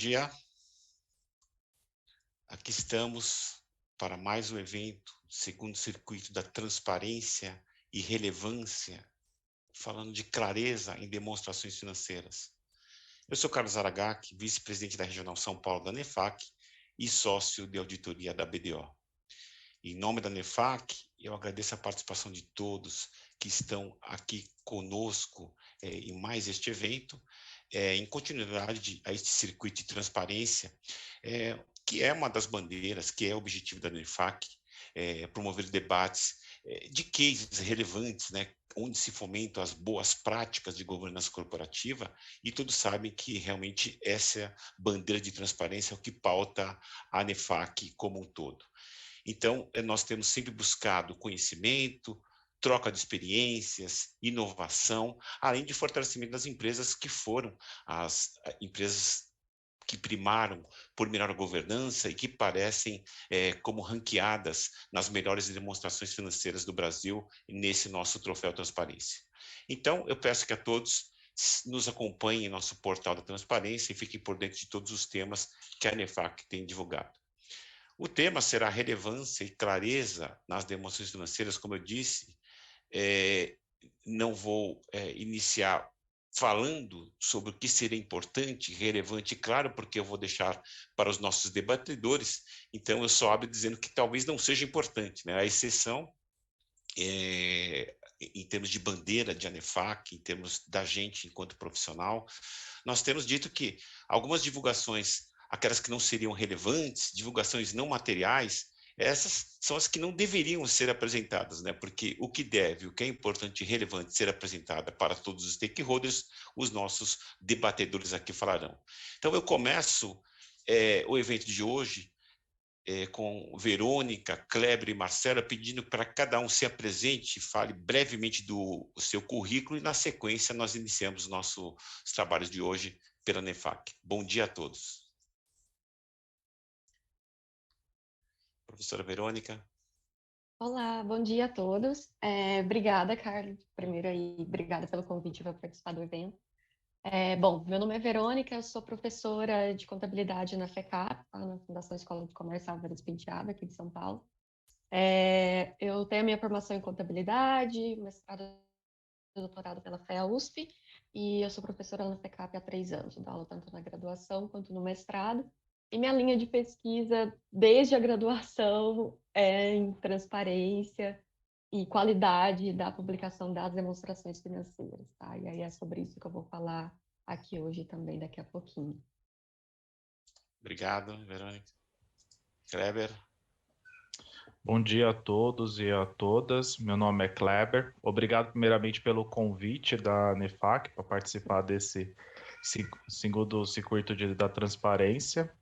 dia. Aqui estamos para mais um evento, segundo circuito da transparência e relevância, falando de clareza em demonstrações financeiras. Eu sou Carlos Aragaki, vice-presidente da Regional São Paulo da NEFAC e sócio de auditoria da BDO. Em nome da NEFAC, eu agradeço a participação de todos que estão aqui conosco em mais este evento, em continuidade a este circuito de transparência, que é uma das bandeiras, que é o objetivo da NEFAC, promover debates de cases relevantes, né, onde se fomentam as boas práticas de governança corporativa, e todos sabem que realmente essa bandeira de transparência é o que pauta a NEFAC como um todo. Então, nós temos sempre buscado conhecimento, troca de experiências, inovação, além de fortalecimento das empresas que foram as empresas que primaram por melhor governança e que parecem como ranqueadas nas melhores demonstrações financeiras do Brasil nesse nosso troféu Transparência. Então, eu peço que a todos nos acompanhem em nosso portal da transparência e fiquem por dentro de todos os temas que a NEFAC tem divulgado. O tema será relevância e clareza nas demonstrações financeiras, como eu disse. Não vou iniciar falando sobre o que seria importante, relevante e claro, porque eu vou deixar para os nossos debatedores. Então, eu só abro dizendo que talvez não seja importante, né? A exceção, em termos de bandeira de ANEFAC, em termos da gente enquanto profissional, nós temos dito que algumas divulgações, aquelas que não seriam relevantes, divulgações não materiais, essas são as que não deveriam ser apresentadas, né? Porque o que deve, o que é importante e relevante ser apresentado para todos os stakeholders, os nossos debatedores aqui falarão. Então, eu começo o evento de hoje com Verônica, Kleber e Marcela, pedindo para cada um se apresente, fale brevemente do seu currículo e, na sequência, nós iniciamos nossos trabalhos de hoje pela NEFAC. Bom dia a todos. Professora Verônica. Olá, bom dia a todos. Obrigada, Carlos, primeiro aí, obrigada pelo convite para participar do evento. Bom, meu nome é Verônica, eu sou professora de contabilidade na FECAP, na Fundação Escola de Comércio Álvares Penteado, aqui de São Paulo. Eu tenho a minha formação em contabilidade, mestrado e doutorado pela FEA-USP, e eu sou professora na FECAP há 3 anos, eu dou aula tanto na graduação quanto no mestrado. E minha linha de pesquisa, desde a graduação, é em transparência e qualidade da publicação das demonstrações financeiras, tá? E aí é sobre isso que eu vou falar aqui hoje também, daqui a pouquinho. Obrigado, Verônica. Kleber. Bom dia a todos e a todas. Meu nome é Kleber. Obrigado primeiramente pelo convite da NEFAC para participar desse segundo circuito da transparência.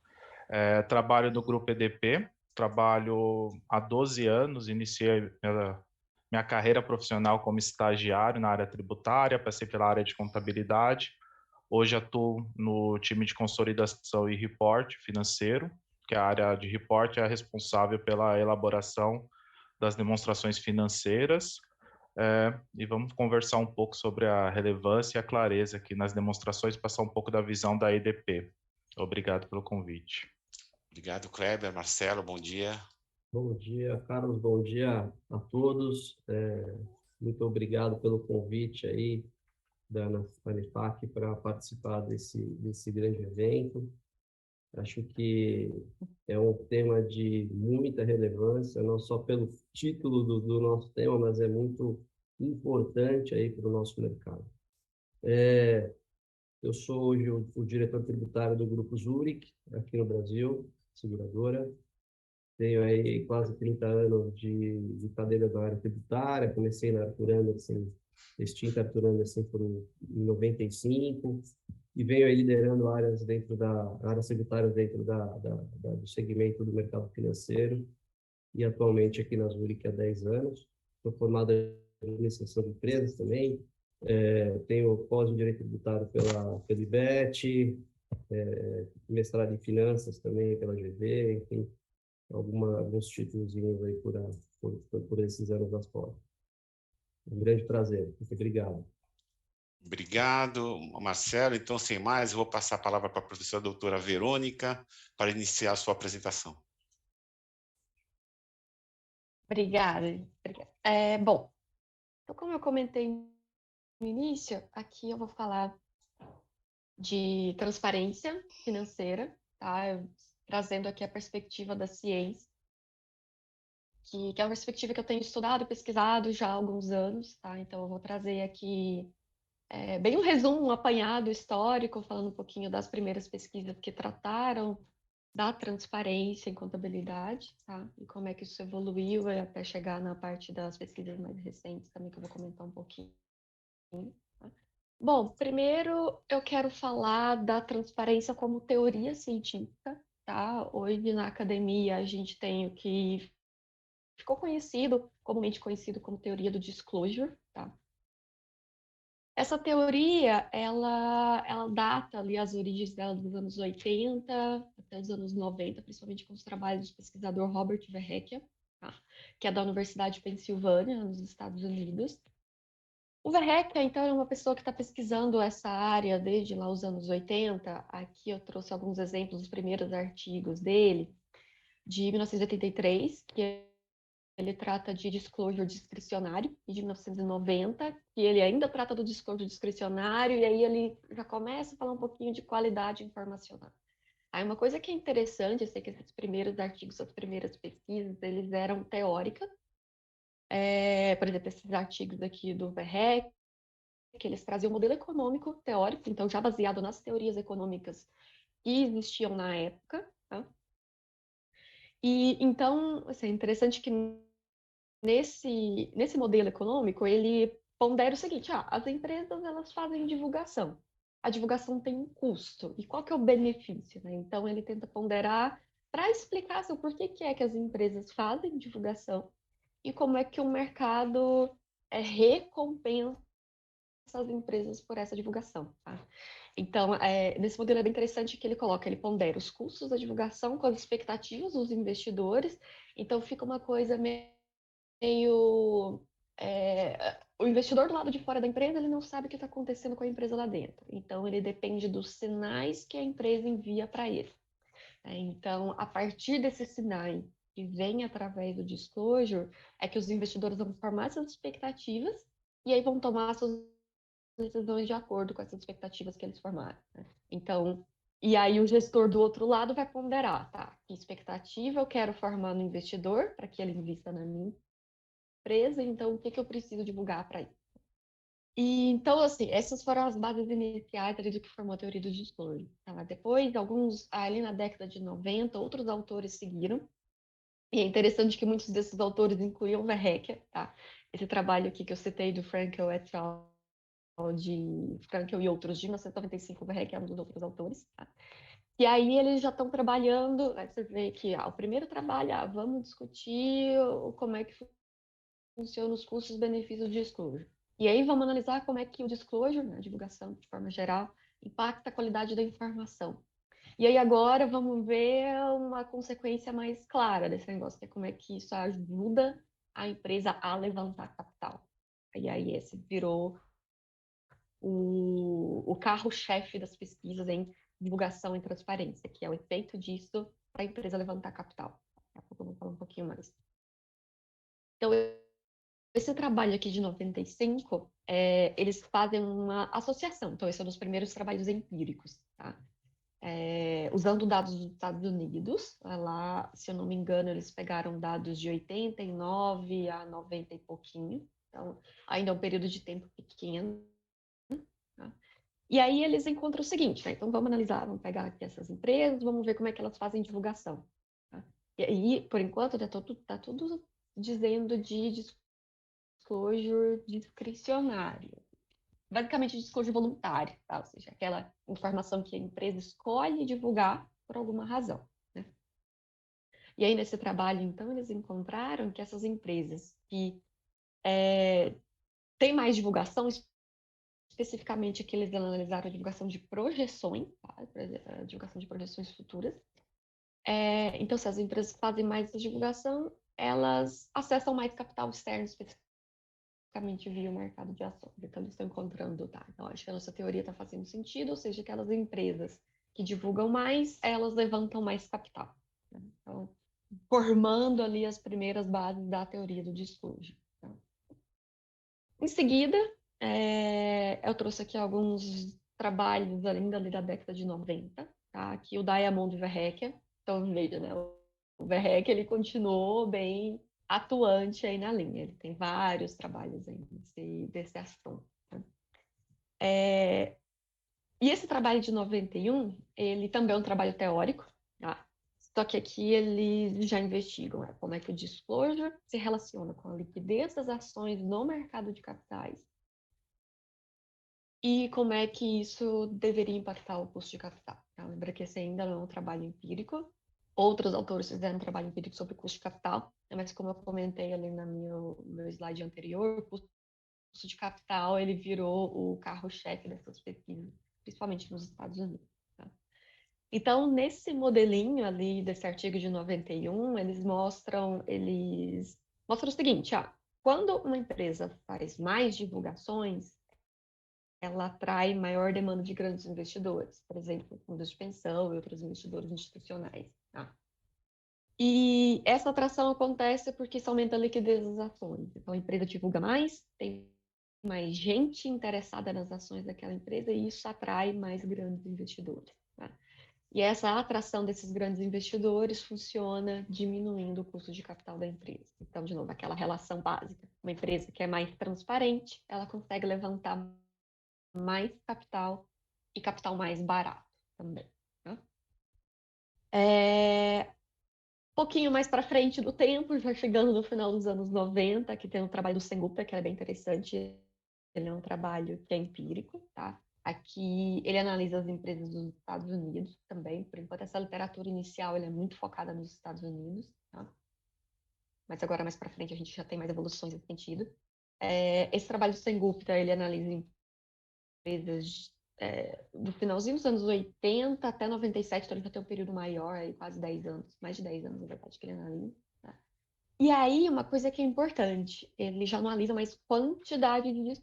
Trabalho no Grupo EDP, trabalho há 12 anos, iniciei minha carreira profissional como estagiário na área tributária, passei pela área de contabilidade. Hoje atuo no time de consolidação e reporte financeiro, que a área de reporte é a responsável pela elaboração das demonstrações financeiras. E vamos conversar um pouco sobre a relevância e a clareza aqui nas demonstrações, passar um pouco da visão da EDP. Obrigado pelo convite. Obrigado, Kleber. Marcelo, bom dia. Bom dia, Carlos, bom dia a todos. Muito obrigado pelo convite aí da NEFAC para participar desse grande evento. Acho que é um tema de muita relevância, não só pelo título do nosso tema, mas é muito importante aí para o nosso mercado. Eu sou hoje o diretor tributário do Grupo Zurich, aqui no Brasil, seguradora. Tenho aí quase 30 anos de cadeira da área tributária. Comecei na Arthur Andersen, extinta Arthur Andersen em 95, e venho aí liderando áreas dentro áreas tributárias dentro do segmento do mercado financeiro, e atualmente aqui na Zurich há 10 anos. Sou formado em administração de empresas também, tenho pós em direito tributário pela IBET, mestrado em finanças também pela GV, enfim, alguns títulos aí por esses anos das pós. Um grande prazer. Muito obrigado. Obrigado, Marcelo. Então, sem mais, eu vou passar a palavra para a professora doutora Verônica para iniciar a sua apresentação. Obrigada. Bom, então, como eu comentei no início, aqui eu vou falar de transparência financeira, tá? Trazendo aqui a perspectiva da ciência, que é uma perspectiva que eu tenho estudado e pesquisado já há alguns anos, tá? Então, eu vou trazer aqui bem um resumo, um apanhado histórico, falando um pouquinho das primeiras pesquisas que trataram da transparência em contabilidade, tá? E como é que isso evoluiu até chegar na parte das pesquisas mais recentes também, que eu vou comentar um pouquinho. Tá? Bom, primeiro eu quero falar da transparência como teoria científica, tá? Hoje na academia a gente tem o que ficou conhecido, comumente conhecido como teoria do disclosure, tá? Essa teoria, ela data ali as origens dela dos anos 80 até os anos 90, principalmente com os trabalhos do pesquisador Robert Verrecchia, tá? Que é da Universidade de Pensilvânia, nos Estados Unidos. O Verrecchia, então, é uma pessoa que está pesquisando essa área desde lá os anos 80. Aqui eu trouxe alguns exemplos dos primeiros artigos dele, de 1983, que ele trata de disclosure discricionário, e de 1990, que ele ainda trata do disclosure discricionário, e aí ele já começa a falar um pouquinho de qualidade informacional. Aí uma coisa que é interessante, eu sei que esses primeiros artigos, as primeiras pesquisas, eles eram teóricas. Por exemplo, esses artigos aqui do Verrecchia, que eles traziam um modelo econômico teórico, então já baseado nas teorias econômicas que existiam na época, tá? E então, assim, é interessante que nesse modelo econômico, ele pondera o seguinte, as empresas elas fazem divulgação. A divulgação tem um custo. E qual que é o benefício? Né? Então, ele tenta ponderar para explicar assim, o porquê que é que as empresas fazem divulgação e como é que o mercado recompensa as empresas por essa divulgação. Tá? Então, nesse modelo é bem interessante que ele pondera os custos da divulgação com as expectativas dos investidores. Então, fica uma coisa meio o investidor do lado de fora da empresa, ele não sabe o que está acontecendo com a empresa lá dentro. Então, ele depende dos sinais que a empresa envia para ele. Então, a partir desses sinais que vêm através do disclosure, é que os investidores vão formar essas expectativas e aí vão tomar suas decisões de acordo com essas expectativas que eles formaram. Né? Então, e aí o gestor do outro lado vai ponderar, tá? Que expectativa eu quero formar no investidor para que ele invista na minha empresa, então o que eu preciso divulgar para isso? E, então, assim, essas foram as bases iniciais ali do que formou a teoria do disclosure. Tá? Depois, ali na década de 90, outros autores seguiram, e é interessante que muitos desses autores incluíam Verrecchia, tá? Esse trabalho aqui que eu citei do Frankel et al., de Frankel e outros, de 1995, o Verrecchia é um dos outros autores, tá? E aí eles já estão trabalhando, aí você vê que o primeiro trabalho, vamos discutir como é que funcionam os custos e benefícios do disclosure. E aí vamos analisar como é que o disclosure, né, a divulgação de forma geral, impacta a qualidade da informação. E aí agora vamos ver uma consequência mais clara desse negócio, que é como é que isso ajuda a empresa a levantar capital. E aí esse virou o carro-chefe das pesquisas em divulgação e transparência, que é o efeito disso para a empresa levantar capital. Daqui a pouco eu vou falar um pouquinho mais. Então, esse trabalho aqui de 95, eles fazem uma associação. Então, esse é um dos primeiros trabalhos empíricos, tá? Usando dados dos Estados Unidos, lá, se eu não me engano, eles pegaram dados de 89 a 90 e pouquinho. Então, ainda é um período de tempo pequeno. Tá? E aí eles encontram o seguinte, né? Então, vamos analisar, vamos pegar aqui essas empresas, vamos ver como é que elas fazem divulgação. Tá? E aí, por enquanto, tá tudo dizendo de disclosure discricionário. Basicamente, disclosure voluntário, tá? Ou seja, aquela informação que a empresa escolhe divulgar por alguma razão. Né? E aí, nesse trabalho, então, eles encontraram que essas empresas que têm mais divulgação, especificamente aqui eles analisaram a divulgação de projeções, tá? A divulgação de projeções futuras. Então, se as empresas fazem mais essa divulgação, elas acessam mais capital externo, especificamente via o mercado de ações. Então, eles estão encontrando, tá? Então, acho que a nossa teoria está fazendo sentido, ou seja, aquelas empresas que divulgam mais, elas levantam mais capital, né? Então, formando ali as primeiras bases da teoria do disclosure, tá? Em seguida, eu trouxe aqui alguns trabalhos ainda ali da década de 90, tá? Aqui o Diamond Verrecke. Então, veja, né? O Verrecke, ele continuou bem atuante aí na linha. Ele tem vários trabalhos aí desse assunto, tá? E esse trabalho de 91, ele também é um trabalho teórico, tá? Só que aqui eles já investigam, né, como é que o disclosure se relaciona com a liquidez das ações no mercado de capitais e como é que isso deveria impactar o custo de capital, tá? Lembra que esse ainda não é um trabalho empírico. Outros autores fizeram um trabalho empírico sobre o custo de capital, mas como eu comentei ali no meu slide anterior, o custo de capital ele virou o carro-chefe dessas pesquisas, principalmente nos Estados Unidos, tá? Então, nesse modelinho ali desse artigo de 91, eles mostram o seguinte, quando uma empresa faz mais divulgações, ela atrai maior demanda de grandes investidores, por exemplo, fundos de pensão e outros investidores institucionais, tá? E essa atração acontece porque isso aumenta a liquidez das ações. Então, a empresa divulga mais, tem mais gente interessada nas ações daquela empresa e isso atrai mais grandes investidores, tá? E essa atração desses grandes investidores funciona diminuindo o custo de capital da empresa. Então, de novo, aquela relação básica. Uma empresa que é mais transparente, ela consegue levantar mais capital e capital mais barato também, tá? Um pouquinho mais para frente do tempo, já chegando no final dos anos 90, que tem um trabalho do Sengupta, que é bem interessante. Ele é um trabalho que é empírico, tá? Aqui ele analisa as empresas dos Estados Unidos também. Por enquanto, essa literatura inicial ele é muito focada nos Estados Unidos, tá? Mas agora, mais para frente, a gente já tem mais evoluções nesse sentido. Esse trabalho do Sengupta, ele analisa empresas do finalzinho dos anos 80 até 97, então ele já tem um período maior, aí, quase 10 anos, mais de 10 anos, na verdade, que ele analisa. Tá? E aí, uma coisa que é importante, ele já não analisa mais quantidade de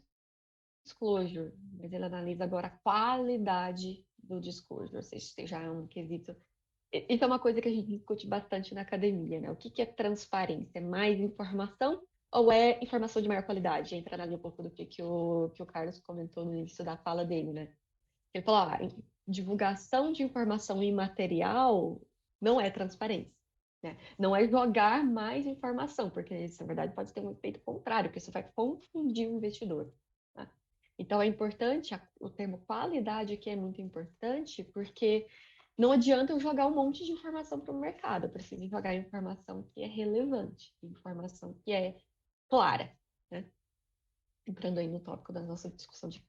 disclosure, mas ele analisa agora a qualidade do disclosure, ou seja, isso já é um quesito. Isso é uma coisa que a gente discute bastante na academia, né? O que é transparência? É mais informação ou é informação de maior qualidade? Entra ali um pouco do que o Carlos comentou no início da fala dele, né? Ele falou, divulgação de informação imaterial não é transparência, né? Não é jogar mais informação, porque isso, na verdade, pode ter um efeito contrário, porque isso vai confundir o investidor, tá? Então, é importante, o termo qualidade aqui é muito importante, porque não adianta eu jogar um monte de informação para o mercado, eu preciso jogar informação que é relevante, informação que é clara, né? Entrando aí no tópico da nossa discussão de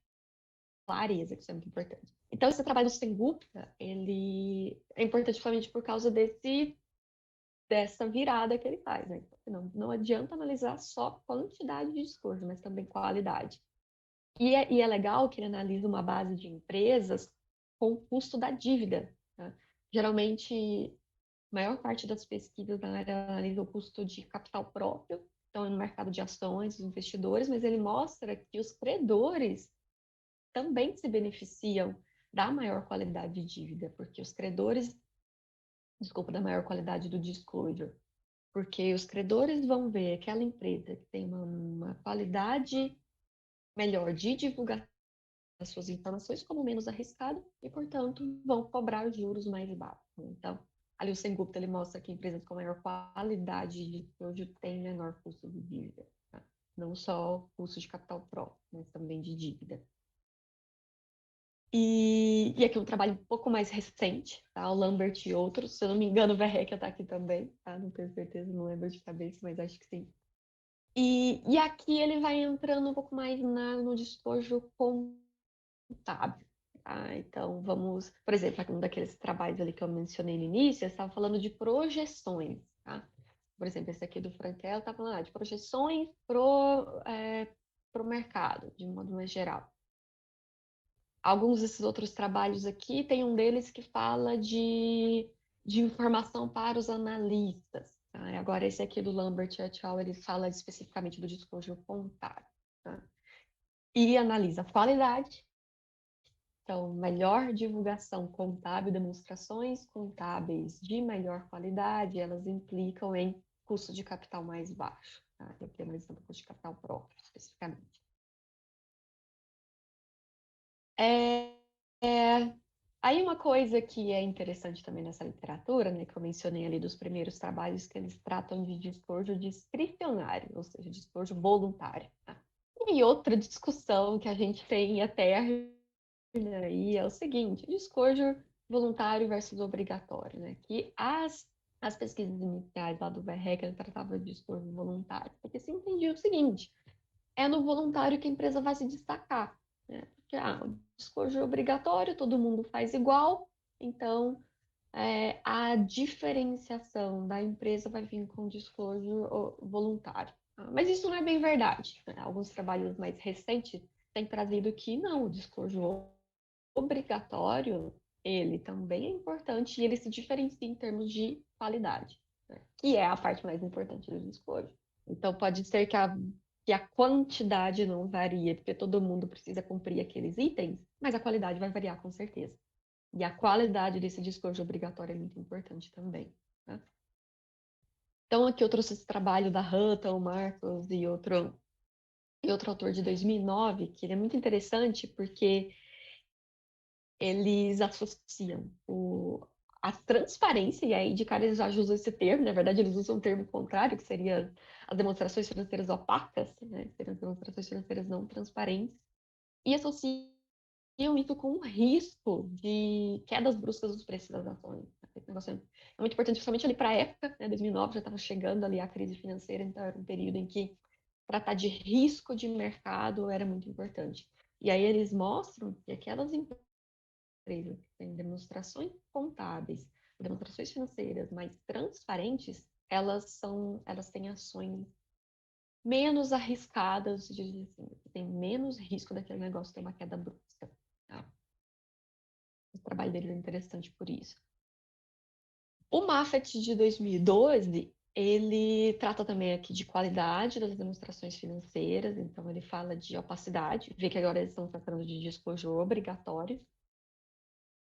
clareza, que isso é muito importante. Então, esse trabalho do Sengupta, ele é importante justamente por causa dessa virada que ele faz, né? Não adianta analisar só quantidade de discurso, mas também qualidade. E é legal que ele analisa uma base de empresas com o custo da dívida, tá? Geralmente, a maior parte das pesquisas na área analisa o custo de capital próprio, então no mercado de ações, os investidores, mas ele mostra que os credores também se beneficiam da maior qualidade de dívida, porque os credores, da maior qualidade do disclosure, porque os credores vão ver aquela empresa que tem uma qualidade melhor de divulgação das suas informações como menos arriscado e, portanto, vão cobrar juros mais baixos. Então, ali o Sengupta ele mostra que empresas com maior qualidade de disclosure têm menor custo de dívida, tá? Não só custo de capital próprio, mas também de dívida. E aqui um trabalho um pouco mais recente, tá? O Lambert e outros, se eu não me engano, o Verrecke está aqui também, tá? Não tenho certeza, não lembro de cabeça, mas acho que sim. E aqui ele vai entrando um pouco mais no disclosure contábil, tá? Então, vamos... Por exemplo, um daqueles trabalhos ali que eu mencionei no início, eu estava falando de projeções, tá? Por exemplo, esse aqui do Frankel está falando de projeções pro mercado, de um modo mais geral. Alguns desses outros trabalhos aqui, tem um deles que fala de informação para os analistas, tá? Agora, esse aqui do Lambert et al., ele fala especificamente do disclosure contábil. tá? E analisa a qualidade. Então, melhor divulgação contábil, demonstrações contábeis de melhor qualidade, elas implicam em custo de capital mais baixo, tá? Eu tenho um exemplo do custo de capital próprio, especificamente. Aí uma coisa que é interessante também nessa literatura, né, que eu mencionei ali dos primeiros trabalhos, que eles tratam de despojo discricionário, ou seja, despojo voluntário, tá? E outra discussão que a gente tem eterna aí é o seguinte, despojo voluntário versus obrigatório, né? Que as pesquisas iniciais lá do Verreca tratavam de despojo voluntário, porque se entendia o seguinte, é no voluntário que a empresa vai se destacar, né? Porque o despojo é obrigatório, todo mundo faz igual, então a diferenciação da empresa vai vir com o despojo voluntário. Mas isso não é bem verdade, né? Alguns trabalhos mais recentes têm trazido que não, o despojo obrigatório, ele também é importante e ele se diferencia em termos de qualidade, né? Que é a parte mais importante do despojo. Então, pode ser que a quantidade não varia, porque todo mundo precisa cumprir aqueles itens, mas a qualidade vai variar com certeza. E a qualidade desse despojo obrigatório é muito importante também, né? Então, aqui eu trouxe esse trabalho da Hutton, o Marcos e outro autor de 2009, que ele é muito interessante porque eles associam a transparência, e aí de cara eles já usam esse termo, na verdade eles usam o termo contrário, que seria as demonstrações financeiras opacas, né? Seriam as demonstrações financeiras não transparentes, e associam isso com o risco de quedas bruscas dos preços das ações. Esse negócio é muito importante, principalmente ali para a época, né? 2009 já estava chegando ali a crise financeira, então era um período em que tratar de risco de mercado era muito importante. E aí eles mostram que aquelas empresas que têm demonstrações contábeis, demonstrações financeiras mais transparentes, elas têm ações menos arriscadas, assim, tem menos risco daquele negócio ter uma queda brusca. Tá? O trabalho dele é interessante por isso. O Maffett de 2012, ele trata também aqui de qualidade das demonstrações financeiras, então ele fala de opacidade, vê que agora eles estão tratando de despojo obrigatório,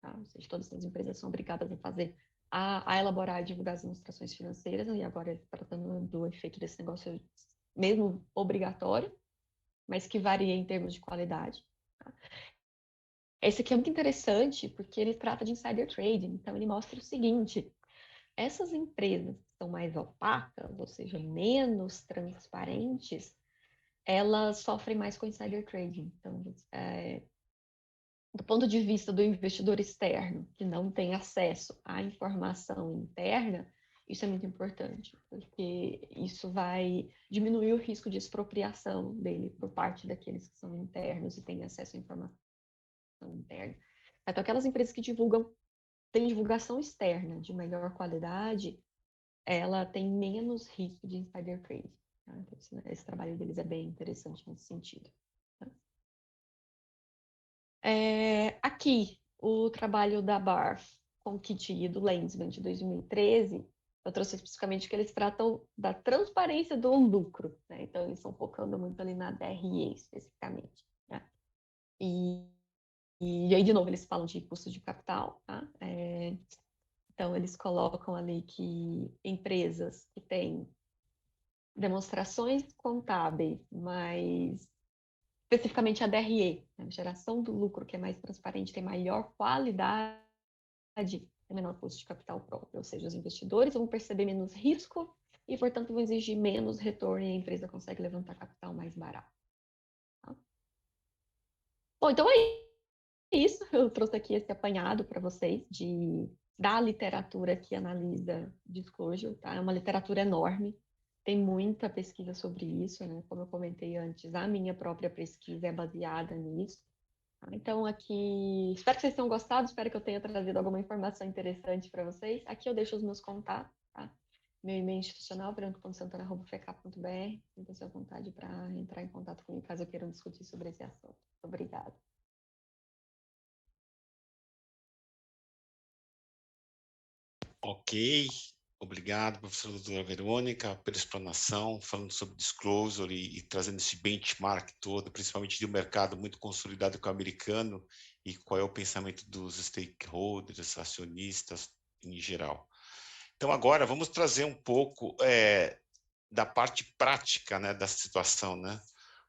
tá? Ou seja, todas as empresas são obrigadas a fazer, a elaborar e divulgar as demonstrações financeiras, e agora ele está tratando do efeito desse negócio mesmo obrigatório, mas que varia em termos de qualidade. Tá? Esse aqui é muito interessante porque ele trata de insider trading, então ele mostra o seguinte, essas empresas que são mais opacas, ou seja, menos transparentes, elas sofrem mais com insider trading. Então, do ponto de vista do investidor externo, que não tem acesso à informação interna, isso é muito importante, porque isso vai diminuir o risco de expropriação dele por parte daqueles que são internos e têm acesso à informação interna. Então, aquelas empresas que têm divulgação externa de melhor qualidade, ela tem menos risco de insider trading. Tá? Então, esse trabalho deles é bem interessante nesse sentido. Tá? Aqui, o trabalho da Barf com o Kit e do Lensman de 2013, eu trouxe especificamente que eles tratam da transparência do lucro, né? Então, eles estão focando muito ali na DRE, especificamente. Né? E aí, de novo, eles falam de custo de capital, tá? Então, eles colocam ali que empresas que têm demonstrações contábeis, mas especificamente a DRE, né? Geração do lucro, que é mais transparente, tem maior qualidade, tem menor custo de capital próprio, ou seja, os investidores vão perceber menos risco e, portanto, vão exigir menos retorno e a empresa consegue levantar capital mais barato. Tá? Bom, então é isso. Eu trouxe aqui esse apanhado para vocês da literatura que analisa disclosure, tá? É uma literatura enorme, tem muita pesquisa sobre isso, né? Como eu comentei antes, a minha própria pesquisa é baseada nisso. Tá? Então, aqui, espero que vocês tenham gostado, espero que eu tenha trazido alguma informação interessante para vocês. Aqui eu deixo os meus contatos, tá? Meu e-mail institucional, branco.santana.fk.br. Sinta-se à vontade para entrar em contato comigo, caso queiram discutir sobre esse assunto. Obrigada. Ok, Obrigado, professora doutora Verônica, pela explanação, falando sobre disclosure e trazendo esse benchmark todo, principalmente de um mercado muito consolidado com o americano, e qual é o pensamento dos stakeholders, acionistas em geral. Então, agora, vamos trazer um pouco da parte prática, né, da situação, né?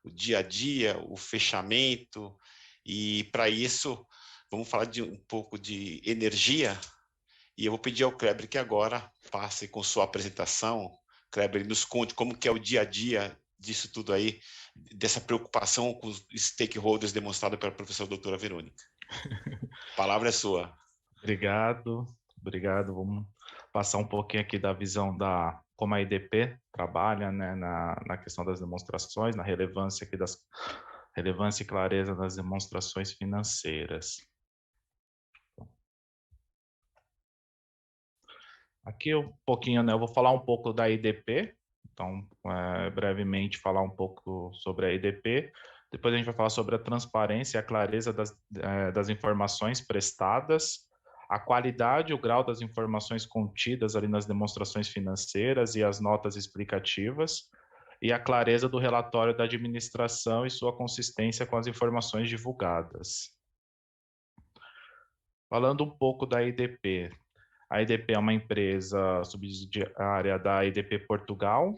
O dia a dia, o fechamento, e para isso, vamos falar de um pouco de energia. E eu vou pedir ao Kleber que agora passe com sua apresentação. Kleber, nos conte como que é o dia a dia disso tudo aí, dessa preocupação com os stakeholders demonstrada pela professora doutora Verônica. A palavra é sua. Obrigado. Vamos passar um pouquinho aqui da visão da como a IDP trabalha, né, na questão das demonstrações, na relevância aqui relevância e clareza das demonstrações financeiras. Aqui um pouquinho, né, eu vou falar um pouco da IDP, então, brevemente falar um pouco sobre a IDP, depois a gente vai falar sobre a transparência e a clareza das informações prestadas, a qualidade e o grau das informações contidas ali nas demonstrações financeiras e as notas explicativas, e a clareza do relatório da administração e sua consistência com as informações divulgadas. Falando um pouco da IDP, a IDP é uma empresa subsidiária da IDP Portugal.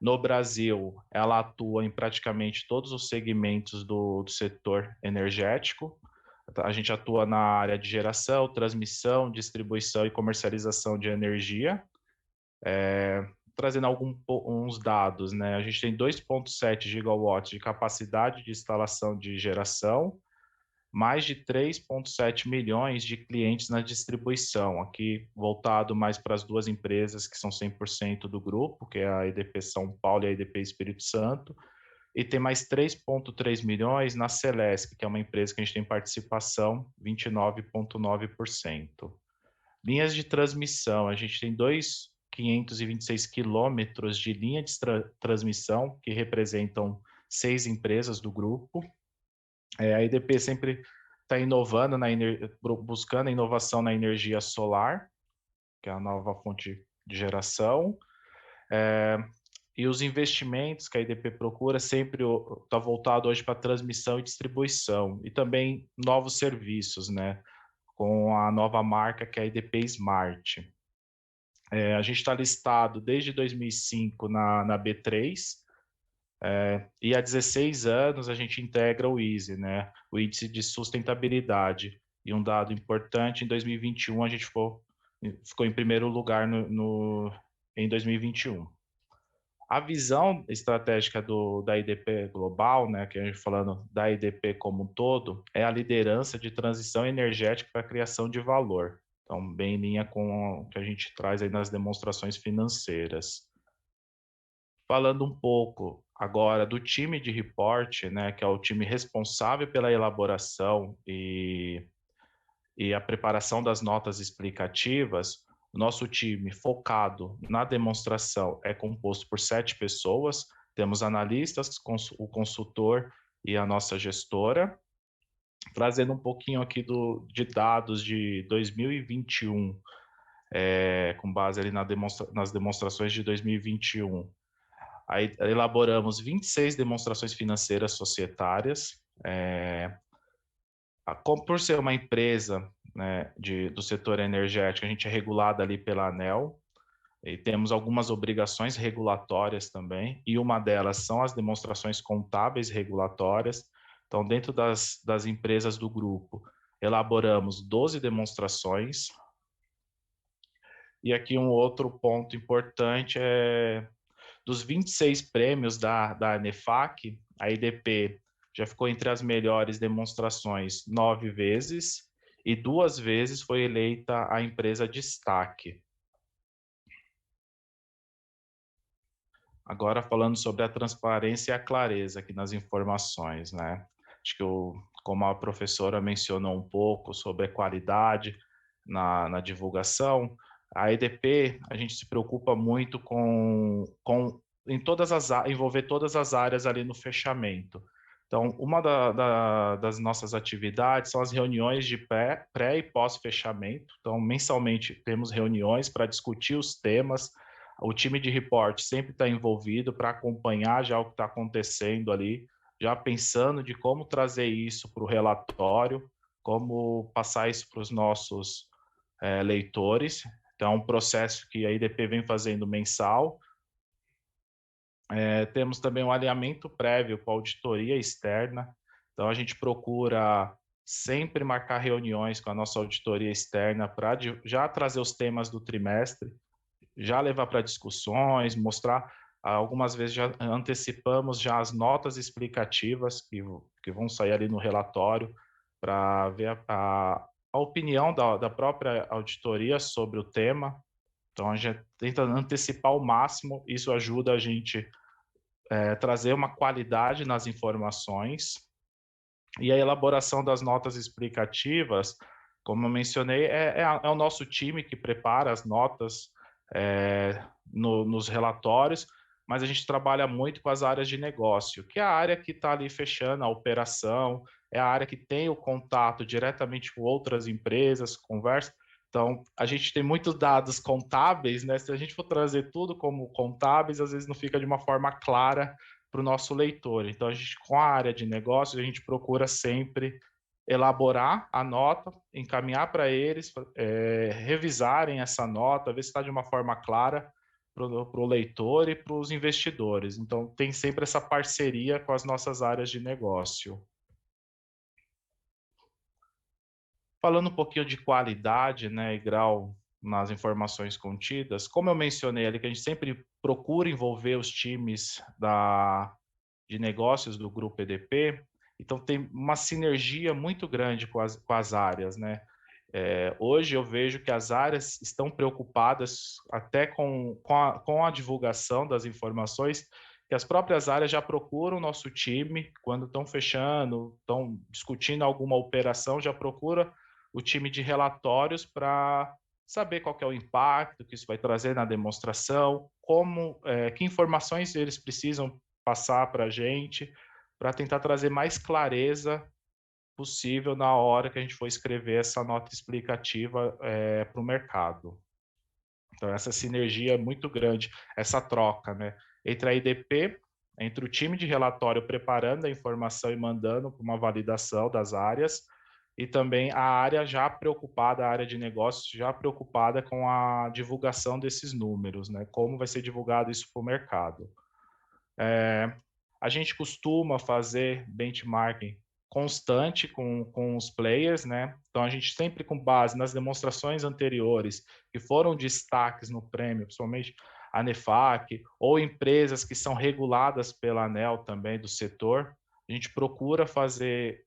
No Brasil, ela atua em praticamente todos os segmentos do setor energético. A gente atua na área de geração, transmissão, distribuição e comercialização de energia. Trazendo uns dados, né? A gente tem 2,7 gigawatts de capacidade de instalação de geração, mais de 3,7 milhões de clientes na distribuição, aqui voltado mais para as duas empresas que são 100% do grupo, que é a EDP São Paulo e a EDP Espírito Santo, e tem mais 3,3 milhões na Celesc, que é uma empresa que a gente tem participação, 29,9%. Linhas de transmissão, a gente tem 2.526 quilômetros de linha de transmissão, que representam 6 empresas do grupo. A IDP sempre está inovando, buscando a inovação na energia solar, que é a nova fonte de geração, e os investimentos que a IDP procura sempre está voltado hoje para transmissão e distribuição, e também novos serviços, né, com a nova marca que é a IDP Smart. A gente está listado desde 2005 na B3, e há 16 anos a gente integra o ISE, né? O Índice de Sustentabilidade. E um dado importante, em 2021 a gente ficou em primeiro lugar em 2021. A visão estratégica da IDP global, né, que a gente falando da IDP como um todo, é a liderança de transição energética para a criação de valor. Então, bem em linha com o que a gente traz aí nas demonstrações financeiras. Falando um pouco agora do time de report, né, que é o time responsável pela elaboração e a preparação das notas explicativas, o nosso time focado na demonstração é composto por 7 pessoas, temos analistas, o consultor e a nossa gestora. Trazendo um pouquinho aqui de dados de 2021, com base ali nas demonstrações de 2021. Aí elaboramos 26 demonstrações financeiras societárias. Por ser uma empresa, né, do setor energético, a gente é regulada ali pela ANEEL, e temos algumas obrigações regulatórias também, e uma delas são as demonstrações contábeis regulatórias. Então, dentro das empresas do grupo, elaboramos 12 demonstrações. E aqui um outro ponto importante dos 26 prêmios da ANEFAC, a IDP já ficou entre as melhores demonstrações 9 vezes e 2 vezes foi eleita a empresa destaque. Agora falando sobre a transparência e a clareza aqui nas informações, né? Acho que como a professora mencionou um pouco sobre a qualidade na divulgação, a EDP, a gente se preocupa muito em envolver todas as áreas ali no fechamento. Então, uma das nossas atividades são as reuniões de pré e pós-fechamento. Então, mensalmente temos reuniões para discutir os temas. O time de report sempre está envolvido para acompanhar já o que está acontecendo ali, já pensando de como trazer isso para o relatório, como passar isso para os nossos leitores. Então, é um processo que a IDP vem fazendo mensal. Temos também um alinhamento prévio com a auditoria externa. Então, a gente procura sempre marcar reuniões com a nossa auditoria externa para já trazer os temas do trimestre, já levar para discussões, mostrar. Algumas vezes já antecipamos já as notas explicativas que vão sair ali no relatório para ver a opinião da própria auditoria sobre o tema. Então, a gente tenta antecipar ao máximo, isso ajuda a gente trazer uma qualidade nas informações. E a elaboração das notas explicativas, como eu mencionei, é o nosso time que prepara as notas nos relatórios, mas a gente trabalha muito com as áreas de negócio, que é a área que está ali fechando a operação, é a área que tem o contato diretamente com outras empresas, conversa. Então, a gente tem muitos dados contábeis, né? Se a gente for trazer tudo como contábeis, às vezes não fica de uma forma clara para o nosso leitor. Então, a gente, com a área de negócios, a gente procura sempre elaborar a nota, encaminhar para eles, revisarem essa nota, ver se está de uma forma clara para o leitor e para os investidores. Então, tem sempre essa parceria com as nossas áreas de negócio. Falando um pouquinho de qualidade, né, e grau nas informações contidas, como eu mencionei ali, que a gente sempre procura envolver os times de negócios do Grupo EDP, então tem uma sinergia muito grande com as áreas, né? Hoje eu vejo que as áreas estão preocupadas até com a divulgação das informações, que as próprias áreas já procuram o nosso time, quando estão fechando, estão discutindo alguma operação, já procura o time de relatórios para saber qual que é o impacto que isso vai trazer na demonstração, que informações eles precisam passar para a gente, para tentar trazer mais clareza possível na hora que a gente for escrever essa nota explicativa para o mercado. Então, essa sinergia é muito grande, essa troca, né, entre a IDP, entre o time de relatório preparando a informação e mandando para uma validação das áreas, e também a área já preocupada, a área de negócios já preocupada com a divulgação desses números, né, como vai ser divulgado isso para o mercado. A gente costuma fazer benchmarking constante com os players, né? Então, a gente sempre com base nas demonstrações anteriores, que foram destaques no prêmio, principalmente a NEFAC, ou empresas que são reguladas pela ANEEL também do setor, a gente procura fazer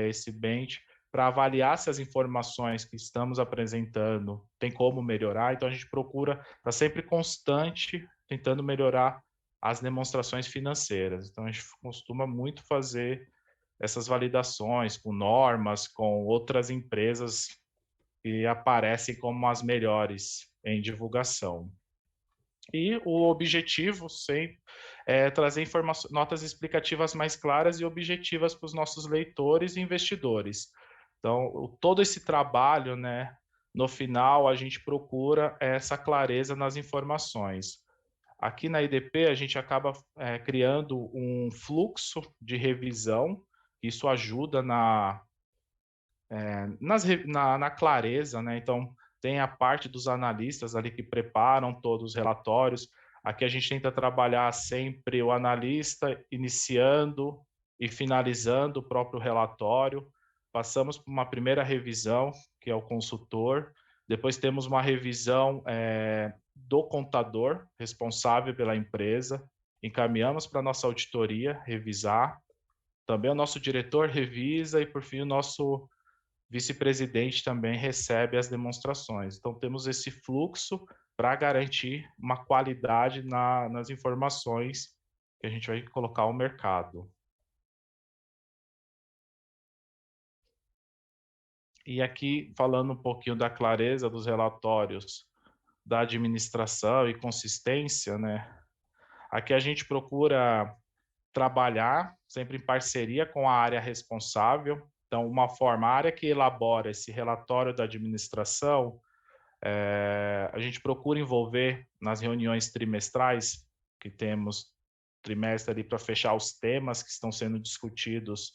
esse bench para avaliar se as informações que estamos apresentando tem como melhorar. Então, a gente procura estar sempre constante, tentando melhorar as demonstrações financeiras. Então, a gente costuma muito fazer essas validações com normas, com outras empresas que aparecem como as melhores em divulgação. E o objetivo sempre é trazer notas explicativas mais claras e objetivas para os nossos leitores e investidores. Então, todo esse trabalho, né, no final, a gente procura essa clareza nas informações. Aqui na IDP, a gente acaba criando um fluxo de revisão, isso ajuda na clareza, né? Então, tem a parte dos analistas ali que preparam todos os relatórios. Aqui a gente tenta trabalhar sempre o analista iniciando e finalizando o próprio relatório. Passamos por uma primeira revisão, que é o consultor. Depois temos uma revisão do contador responsável pela empresa. Encaminhamos para a nossa auditoria revisar. Também o nosso diretor revisa e, por fim, o nosso vice-presidente também recebe as demonstrações. Então, temos esse fluxo para garantir uma qualidade nas informações que a gente vai colocar ao mercado. E aqui, falando um pouquinho da clareza dos relatórios da administração e consistência, né? Aqui a gente procura trabalhar sempre em parceria com a área responsável. Então, a área que elabora esse relatório da administração, a gente procura envolver nas reuniões trimestrais, que temos trimestre ali para fechar os temas que estão sendo discutidos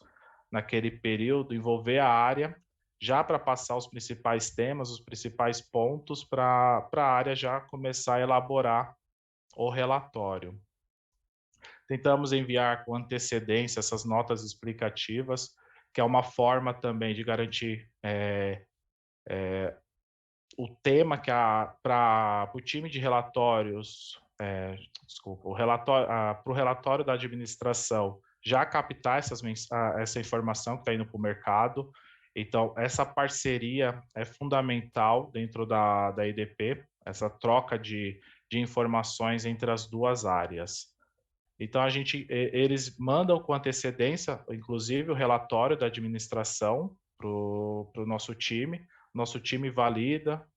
naquele período, envolver a área já para passar os principais temas, os principais pontos, para a área já começar a elaborar o relatório. Tentamos enviar com antecedência essas notas explicativas, que é uma forma também de garantir o tema que para o time de relatórios, para o relatório da administração já captar essa informação que está indo para o mercado. Então, essa parceria é fundamental dentro da EDP, essa troca de informações entre as duas áreas. Então, eles mandam com antecedência, inclusive, o relatório da administração para o nosso time valida,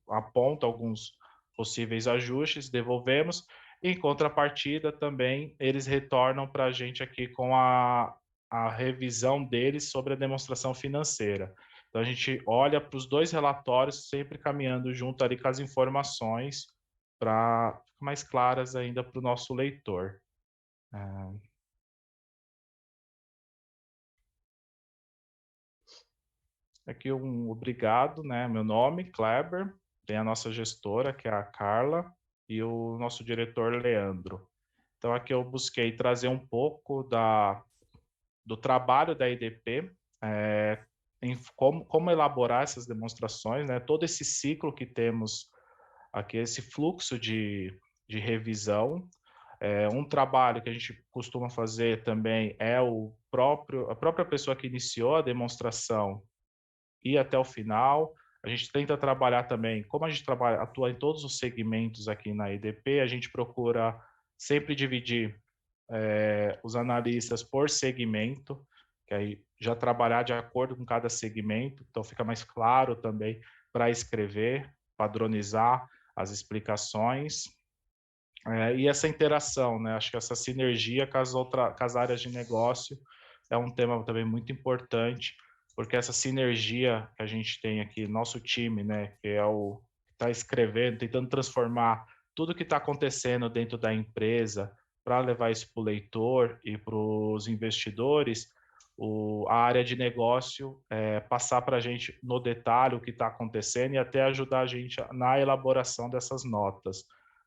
aponta alguns possíveis ajustes, devolvemos, e, em contrapartida, também, eles retornam para a gente aqui com a revisão deles sobre a demonstração financeira. Então, a gente olha para os dois relatórios, sempre caminhando junto ali com as informações, para ficar mais claras ainda para o nosso leitor. Aqui obrigado, né? Meu nome, Kleber, tem a nossa gestora, que é a Carla, e o nosso diretor, Leandro. Então, aqui eu busquei trazer um pouco do trabalho da EDP, em como elaborar essas demonstrações, né? Todo esse ciclo que temos aqui, esse fluxo de revisão. Um trabalho que a gente costuma fazer também é a própria pessoa que iniciou a demonstração ir até o final. A gente tenta trabalhar também, como a gente atua em todos os segmentos aqui na EDP, a gente procura sempre dividir os analistas por segmento, que aí já trabalhar de acordo com cada segmento, então fica mais claro também para escrever, padronizar as explicações. E essa interação, né? Acho que essa sinergia com as áreas de negócio é um tema também muito importante, porque essa sinergia que a gente tem aqui, nosso time, né, que é o que está escrevendo, tentando transformar tudo que está acontecendo dentro da empresa para levar isso para o leitor e para os investidores, a área de negócio passar para a gente no detalhe o que está acontecendo e até ajudar a gente na elaboração dessas notas.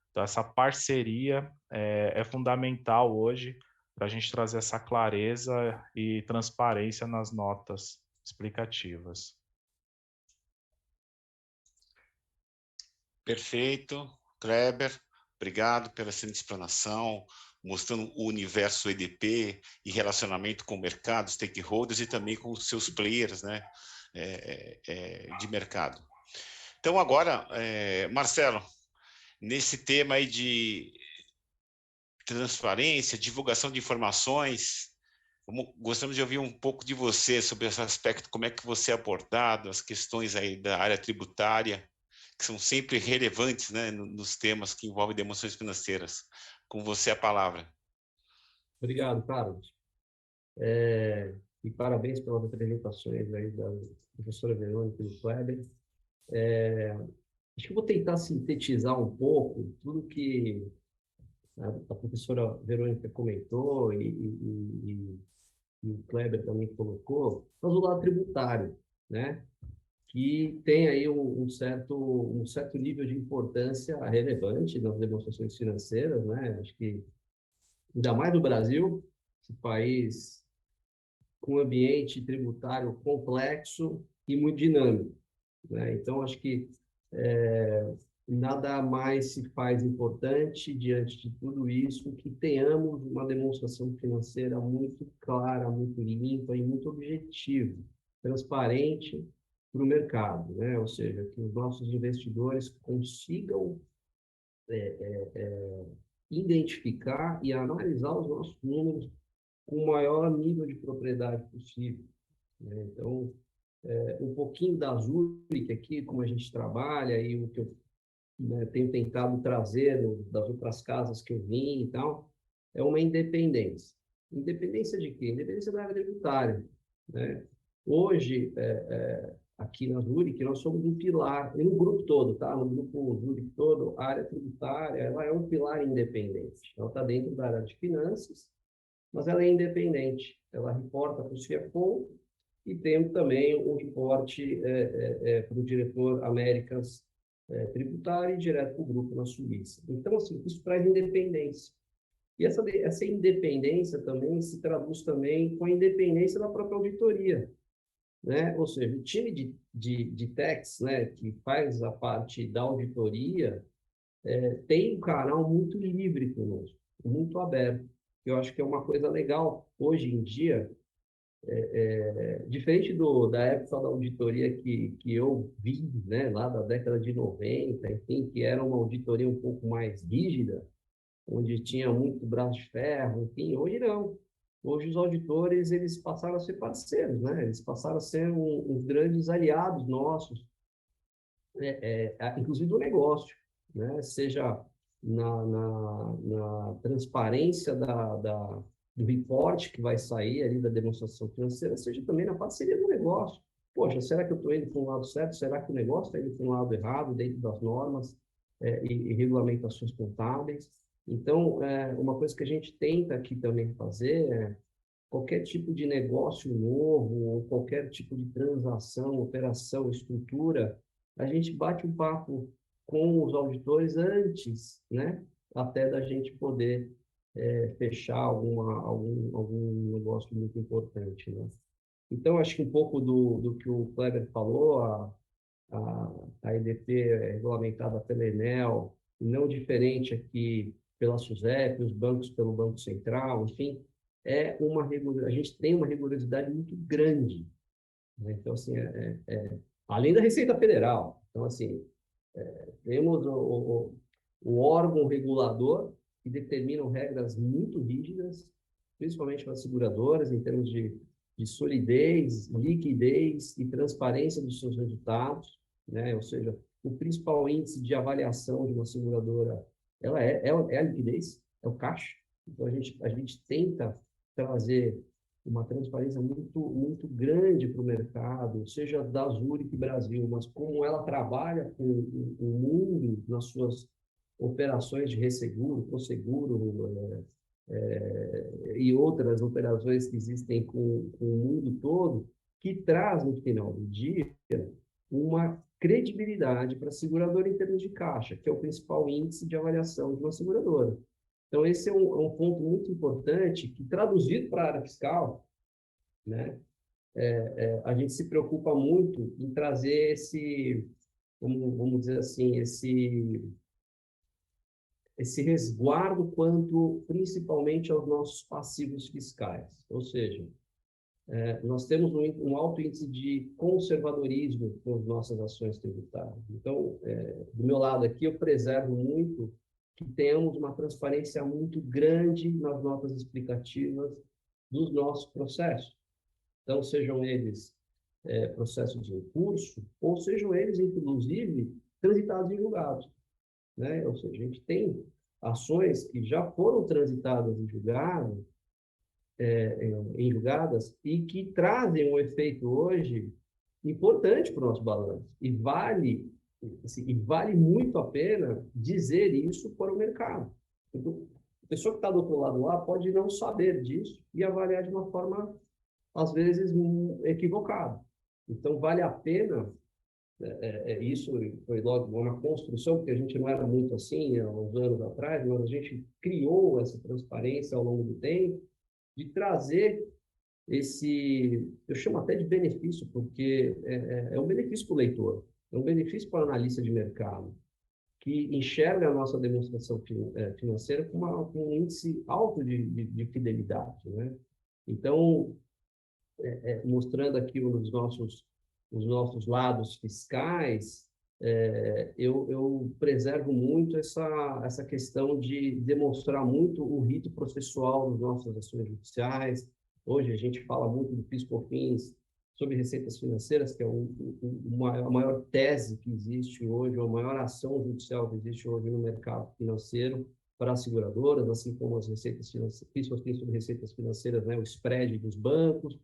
Então, essa parceria é fundamental hoje para a gente trazer essa clareza e transparência nas notas explicativas. Perfeito, Kleber. Obrigado pela excelente explanação, mostrando o universo EDP e relacionamento com o mercado, stakeholders e também com os seus players, né, de mercado. Então, agora, Marcelo, nesse tema aí de transparência, divulgação de informações, gostaríamos de ouvir um pouco de você sobre esse aspecto, como é que você é abordado, as questões aí da área tributária, que são sempre relevantes, né, nos temas que envolvem demonstrações financeiras. Com você a palavra. Obrigado, Carlos. E parabéns pelas apresentações aí da professora Verônica e do Kleber. Acho que eu vou tentar sintetizar um pouco tudo que a professora Verônica comentou e o Kleber também colocou, mas o lado tributário, né? Que tem aí um certo nível de importância relevante nas demonstrações financeiras, né? Acho que, ainda mais no Brasil, esse país com um ambiente tributário complexo e muito dinâmico, né? Então, acho que nada mais se faz importante diante de tudo isso que tenhamos uma demonstração financeira muito clara, muito limpa e muito objetiva, transparente para o mercado, né? Ou seja, que os nossos investidores consigam identificar e analisar os nossos números com o maior nível de propriedade possível, né? Então, um pouquinho da Zurich aqui, como a gente trabalha e o que eu tenho tentado trazer das outras casas que eu vim e tal, é uma independência, Independência de quê? Independência da área tributária, né? Hoje, aqui na Zurich, nós somos um pilar, no grupo todo, tá? No grupo Zurich todo, a área tributária, ela é um pilar independente. Ela está dentro da área de finanças, mas ela é independente. Ela reporta para o CFO e tem também um reporte para o diretor Américas tributário e direto para o grupo na Suíça. Então, assim, isso traz independência. E essa independência também se traduz também com a independência da própria auditoria, né? Ou seja, o time de tax, né, que faz a parte da auditoria, tem um canal muito livre conosco, muito aberto. Eu acho que é uma coisa legal. Hoje em dia, diferente da época da auditoria que eu vi, né, lá da década de 90, enfim, que era uma auditoria um pouco mais rígida, onde tinha muito braço de ferro, enfim, hoje não. Hoje os auditores, eles passaram a ser parceiros, né? Eles passaram a ser uns grandes aliados nossos, inclusive do negócio, né? Seja na transparência do reporte que vai sair ali da demonstração financeira, seja também na parceria do negócio. Poxa, será que eu estou indo para um lado certo? Será que o negócio está indo para um lado errado, dentro das normas e regulamentações contábeis? Então, uma coisa que a gente tenta aqui também fazer é qualquer tipo de negócio novo, ou qualquer tipo de transação, operação, estrutura, a gente bate um papo com os auditores antes, né? Até da gente poder fechar algum negócio muito importante, né? Então, acho que um pouco do que o Kleber falou, a EDP é regulamentada pela Enel, não diferente aqui pela SUSEP, os bancos pelo Banco Central, enfim, a gente tem uma rigorosidade muito grande, né? Então, assim, além da Receita Federal. Então, assim, temos o órgão regulador que determinam regras muito rígidas, principalmente para as seguradoras, em termos de solidez, liquidez e transparência dos seus resultados, né? Ou seja, o principal índice de avaliação de uma seguradora ela é a liquidez, é o caixa. Então, a gente tenta trazer uma transparência muito grande para o mercado, seja da Zurich Brasil, mas como ela trabalha com o mundo nas suas operações de resseguro, prosseguro, e outras operações que existem com o mundo todo, que traz, no final do dia, uma credibilidade para a seguradora em termos de caixa, que é o principal índice de avaliação de uma seguradora. Então, esse é um ponto muito importante que, traduzido para a área fiscal, né, a gente se preocupa muito em trazer vamos dizer assim, esse resguardo quanto, principalmente, aos nossos passivos fiscais. Ou seja, nós temos um alto índice de conservadorismo com as nossas ações tributárias. Então, do meu lado aqui, eu preservo muito que tenhamos uma transparência muito grande nas notas explicativas dos nossos processos. Então, sejam eles processos em curso, ou sejam eles, inclusive, transitados em julgados, né? Ou seja, a gente tem ações que já foram transitadas em julgadas e que trazem um efeito hoje importante para o nosso balanço. E vale muito a pena dizer isso para o mercado. Então, a pessoa que está do outro lado lá pode não saber disso e avaliar de uma forma, às vezes, equivocada. Então, vale a pena, isso foi logo uma construção, porque a gente não era muito assim há uns anos atrás, mas a gente criou essa transparência ao longo do tempo, de trazer eu chamo até de benefício, porque é um benefício para o leitor, é um benefício para o analista de mercado, que enxerga a nossa demonstração financeira com um índice alto de fidelidade, né? Então, mostrando aqui os nossos lados fiscais, eu preservo muito essa questão de demonstrar muito o rito processual das nossas ações judiciais. Hoje a gente fala muito do PIS/COFINS sobre receitas financeiras, que é a maior tese que existe hoje, a maior ação judicial que existe hoje no mercado financeiro. para as seguradoras, assim como as receitas financeiras, sobre receitas financeiras, né, o spread dos bancos.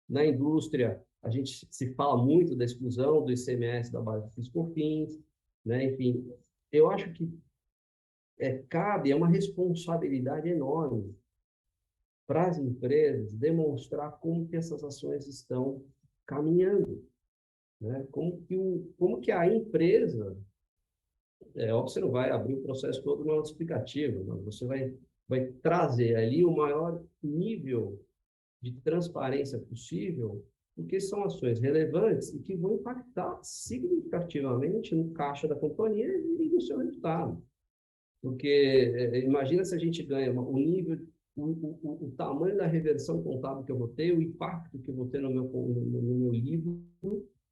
Na indústria, a gente se fala muito da exclusão do ICMS da base do PIS/COFINS, né? Enfim, eu acho que cabe, é uma responsabilidade enorme para as empresas demonstrar como que essas ações estão caminhando, né? Como que a empresa, óbvio que você não vai abrir o processo todo no explicativo, mas você vai trazer ali o maior nível de transparência possível, porque são ações relevantes e que vão impactar significativamente no caixa da companhia e no seu resultado. Porque imagina se a gente ganha o nível, o tamanho da reversão contábil que eu vou ter, o impacto que eu vou ter no meu livro,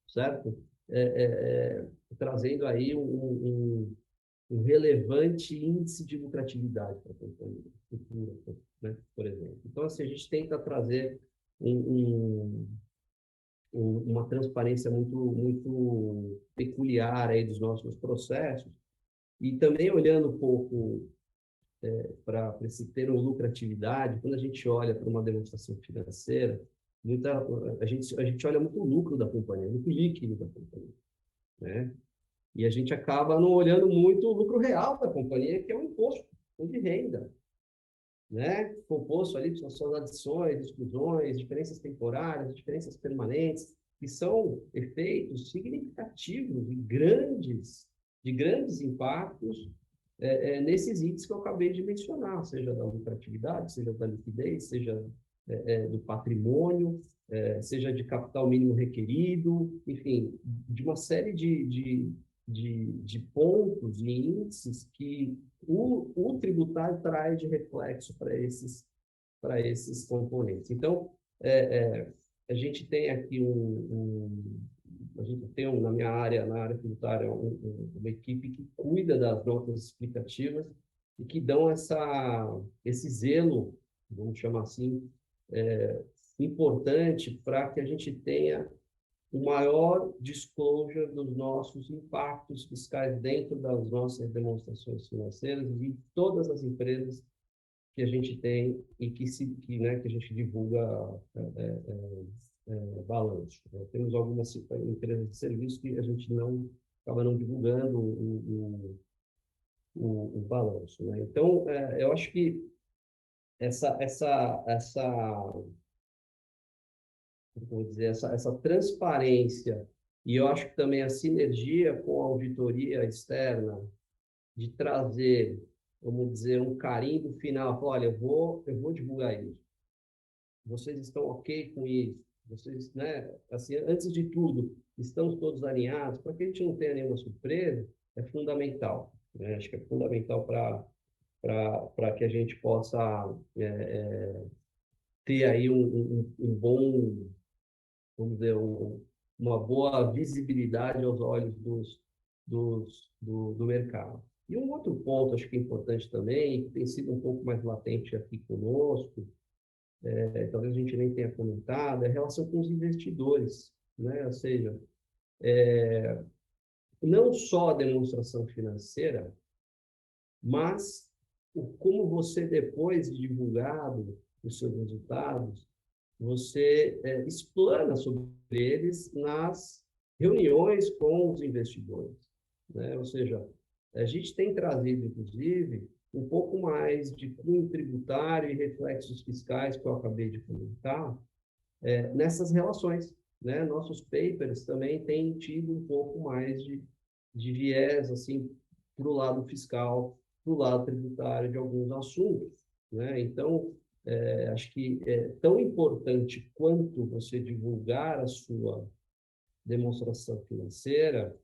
certo? Trazendo aí um relevante índice de lucratividade para a companhia futura, né? Por exemplo. Então, assim, a gente tenta trazer uma transparência muito peculiar aí dos nossos processos, e também olhando um pouco para esse termo lucratividade, quando a gente olha para uma demonstração financeira, a gente olha muito o lucro da companhia, muito líquido da companhia, né? E a gente acaba não olhando muito o lucro real da companhia, que é o imposto de renda, né? Composto ali pelas suas adições, exclusões, diferenças temporárias, diferenças permanentes, que são efeitos significativos de grandes impactos nesses índices que eu acabei de mencionar, seja da lucratividade, seja da liquidez, seja do patrimônio, seja de capital mínimo requerido, enfim, de uma série de pontos e índices que o tributário traz de reflexo para esses componentes. Então, a gente tem aqui a gente tem na minha área, na área tributária, uma equipe que cuida das notas explicativas e que dão esse zelo, vamos chamar assim, importante para que a gente tenha o maior disclosure dos nossos impactos fiscais dentro das nossas demonstrações financeiras e de todas as empresas que a gente tem e que a gente divulga balanço. Temos algumas empresas de serviço que a gente acaba não divulgando o balanço, né? Então, eu acho que vou dizer, essa transparência, e eu acho que também a sinergia com a auditoria externa, de trazer, vamos dizer, um carimbo final, olha, eu vou divulgar isso. Vocês estão ok com isso? Vocês, né, assim, antes de tudo, estamos todos alinhados? Para que a gente não tenha nenhuma surpresa, é fundamental, né? Acho que é fundamental para que a gente possa ter aí um bom, vamos dizer, uma boa visibilidade aos olhos do mercado. E um outro ponto, acho que é importante também, que tem sido um pouco mais latente aqui conosco, talvez a gente nem tenha comentado, é a relação com os investidores, né? Ou seja, não só a demonstração financeira, mas como você, depois de divulgado os seus resultados, você explana sobre eles nas reuniões com os investidores, né? Ou seja, a gente tem trazido, inclusive, um pouco mais de cunho tributário e reflexos fiscais, que eu acabei de comentar, nessas relações, né? Nossos papers também têm tido um pouco mais de viés, assim, para o lado fiscal, para o lado tributário de alguns assuntos, né? Então, acho que é tão importante quanto você divulgar a sua demonstração financeira,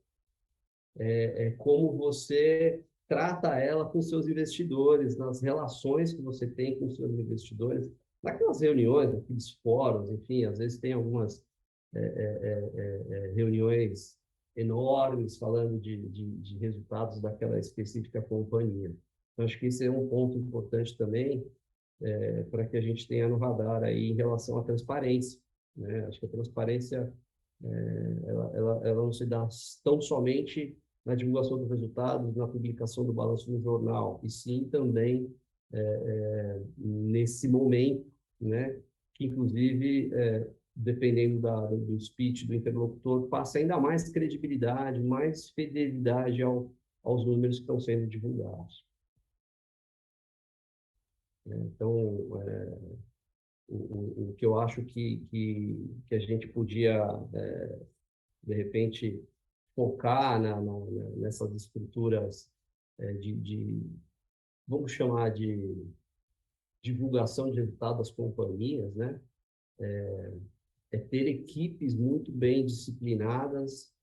como você trata ela com seus investidores, nas relações que você tem com seus investidores, naquelas reuniões, naqueles fóruns, enfim, às vezes tem algumas reuniões enormes falando de resultados daquela específica companhia. Então, acho que esse é um ponto importante também, para que a gente tenha no radar aí em relação à transparência, né? Acho que a transparência ela não se dá tão somente na divulgação dos resultados, na publicação do balanço no jornal, e sim também nesse momento, né, que inclusive, dependendo do speech do interlocutor, passa ainda mais credibilidade, mais fidelidade aos números que estão sendo divulgados. Então, o que eu acho que a gente podia, de repente, focar nessas estruturas vamos chamar de divulgação de resultados das companhias, né? Ter equipes muito bem disciplinadas,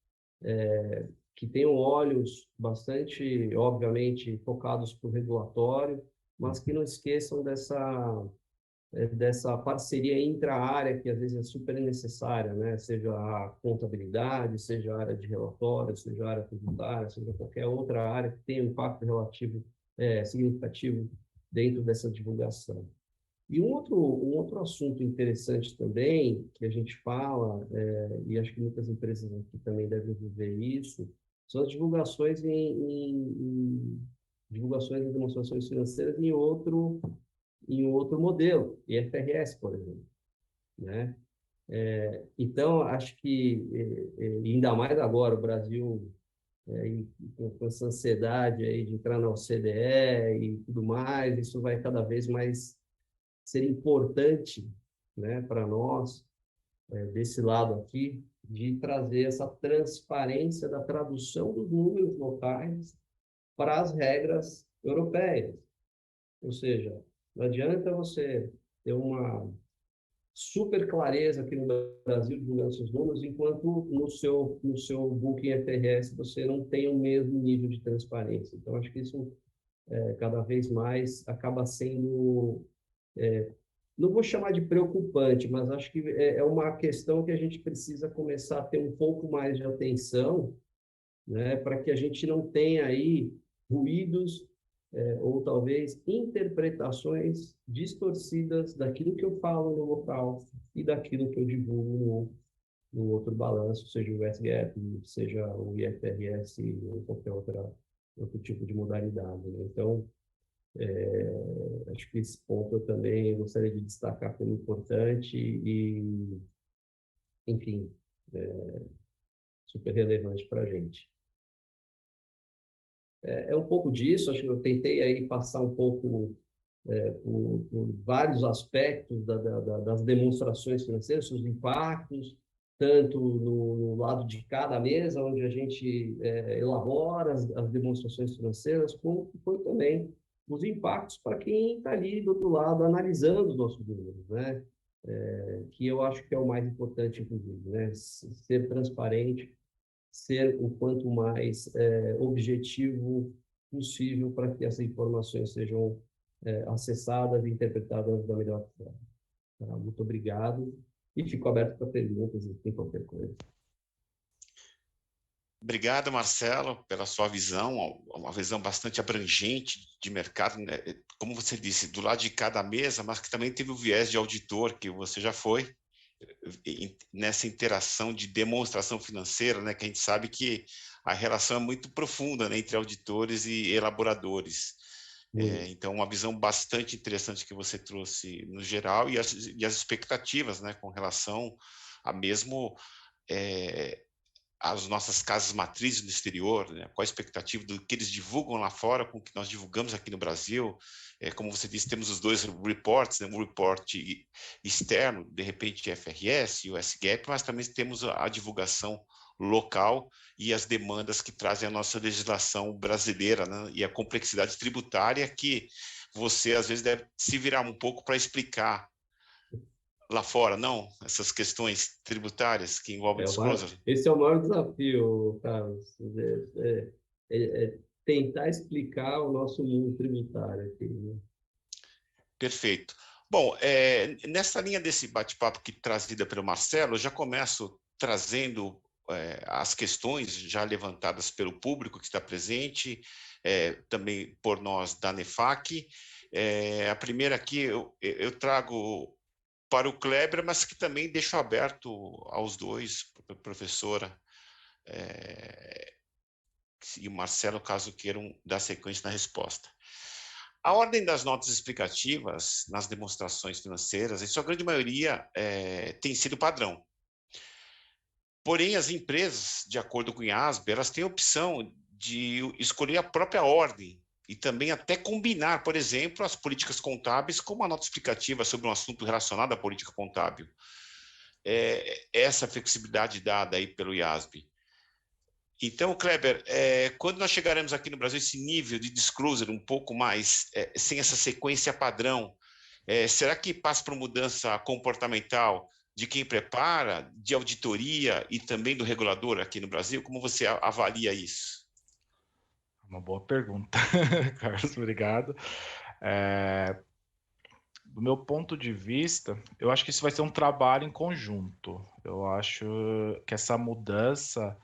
que tenham olhos bastante, obviamente, focados para o regulatório, mas que não esqueçam dessa parceria intra-área que às vezes é super necessária, né? Seja a contabilidade, seja a área de relatório, seja a área tributária, seja qualquer outra área que tenha um impacto relativo significativo dentro dessa divulgação. E um outro assunto interessante também, que a gente fala, e acho que muitas empresas aqui também devem viver isso, são as divulgações divulgações e demonstrações financeiras em outro modelo, IFRS, por exemplo, né? Então, acho que, ainda mais agora, o Brasil, com essa ansiedade aí de entrar na OCDE e tudo mais, isso vai cada vez mais ser importante, né, para nós, desse lado aqui, de trazer essa transparência da tradução dos números locais para as regras europeias. Ou seja, não adianta você ter uma super clareza aqui no Brasil divulgando seus números, enquanto no seu Booking FRS você não tem o mesmo nível de transparência. Então, acho que isso cada vez mais acaba sendo, não vou chamar de preocupante, mas acho que é uma questão que a gente precisa começar a ter um pouco mais de atenção, né, para que a gente não tenha aí ruídos ou talvez interpretações distorcidas daquilo que eu falo no local e daquilo que eu divulgo no outro balanço, seja o SGAP, seja o IFRS ou qualquer outro tipo de modalidade, né? Então, acho que esse ponto eu também gostaria de destacar como importante e, enfim, super relevante para a gente. É um pouco disso, acho que eu tentei aí passar um pouco por vários aspectos das demonstrações financeiras, seus impactos, tanto no lado de cada mesa, onde a gente elabora as demonstrações financeiras, como também os impactos para quem está ali do outro lado analisando os nossos números, né? Que eu acho que é o mais importante, inclusive, né? Ser transparente, ser o quanto mais objetivo possível para que essas informações sejam acessadas e interpretadas da melhor forma. Tá? Muito obrigado e fico aberto para perguntas e tem qualquer coisa. Obrigado, Marcelo, pela sua visão, uma visão bastante abrangente de mercado, né? Como você disse, do lado de cada mesa, mas que também teve o viés de auditor, que você já foi, nessa interação de demonstração financeira, né, que a gente sabe que a relação é muito profunda, né, entre auditores e elaboradores. Então, uma visão bastante interessante que você trouxe no geral e as expectativas, né, com relação a mesmo as nossas casas matrizes no exterior, né? Qual a expectativa do que eles divulgam lá fora com o que nós divulgamos aqui no Brasil. Como você disse, temos os dois reports, né? Um report externo, de repente FRS e o SGAP, mas também temos a divulgação local e as demandas que trazem a nossa legislação brasileira, né? E a complexidade tributária que você, às vezes, deve se virar um pouco para explicar lá fora, não? Essas questões tributárias que envolvem disclosure. Esse é o maior desafio, Carlos, tentar explicar o nosso mundo tributário aqui, né? Perfeito. Bom, nessa linha desse bate-papo que trazida pelo Marcelo, eu já começo trazendo as questões já levantadas pelo público que está presente, também por nós da NEFAC. A primeira aqui eu trago para o Kleber, mas que também deixo aberto aos dois, professora e o Marcelo, caso queiram dar sequência na resposta. A ordem das notas explicativas nas demonstrações financeiras, em sua grande maioria, tem sido padrão. Porém, as empresas, de acordo com o IASB, elas têm a opção de escolher a própria ordem e também até combinar, por exemplo, as políticas contábeis com uma nota explicativa sobre um assunto relacionado à política contábil. Essa flexibilidade dada aí pelo IASB. Então, Kleber, quando nós chegaremos aqui no Brasil esse nível de disclosure um pouco mais, sem essa sequência padrão, será que passa por mudança comportamental de quem prepara, de auditoria e também do regulador aqui no Brasil? Como você avalia isso? Uma boa pergunta, Carlos, obrigado. Do meu ponto de vista, eu acho que isso vai ser um trabalho em conjunto. Eu acho que essa mudança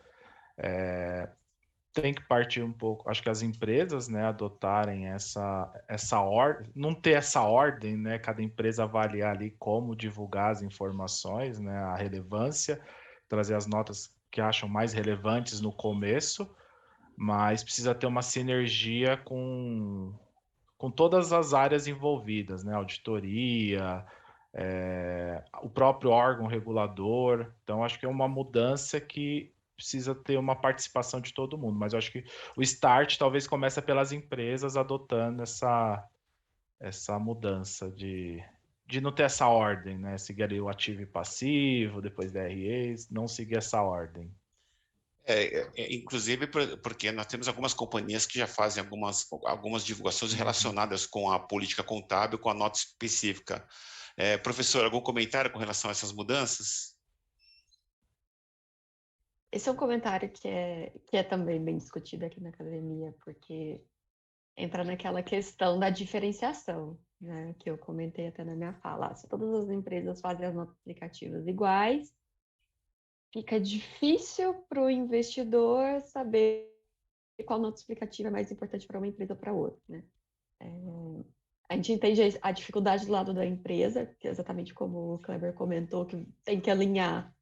tem que partir um pouco, acho que as empresas, né, adotarem essa ordem, não ter essa ordem, né, cada empresa avaliar ali como divulgar as informações, né, a relevância, trazer as notas que acham mais relevantes no começo, mas precisa ter uma sinergia com todas as áreas envolvidas, né, auditoria, o próprio órgão regulador. Então, acho que é uma mudança que precisa ter uma participação de todo mundo, mas eu acho que o start talvez comece pelas empresas adotando essa mudança de não ter essa ordem, né? Seguir ali o ativo e passivo, depois DREs, não seguir essa ordem. Inclusive porque nós temos algumas companhias que já fazem algumas divulgações relacionadas com a política contábil, com a nota específica. Professor, algum comentário com relação a essas mudanças? Esse é um comentário que é também bem discutido aqui na academia, porque entra naquela questão da diferenciação, né, que eu comentei até na minha fala. Se todas as empresas fazem as notas explicativas iguais, fica difícil para o investidor saber qual nota explicativa é mais importante para uma empresa ou para outra, né? A gente entende a dificuldade do lado da empresa, que é exatamente como o Kleber comentou, que tem que alinhar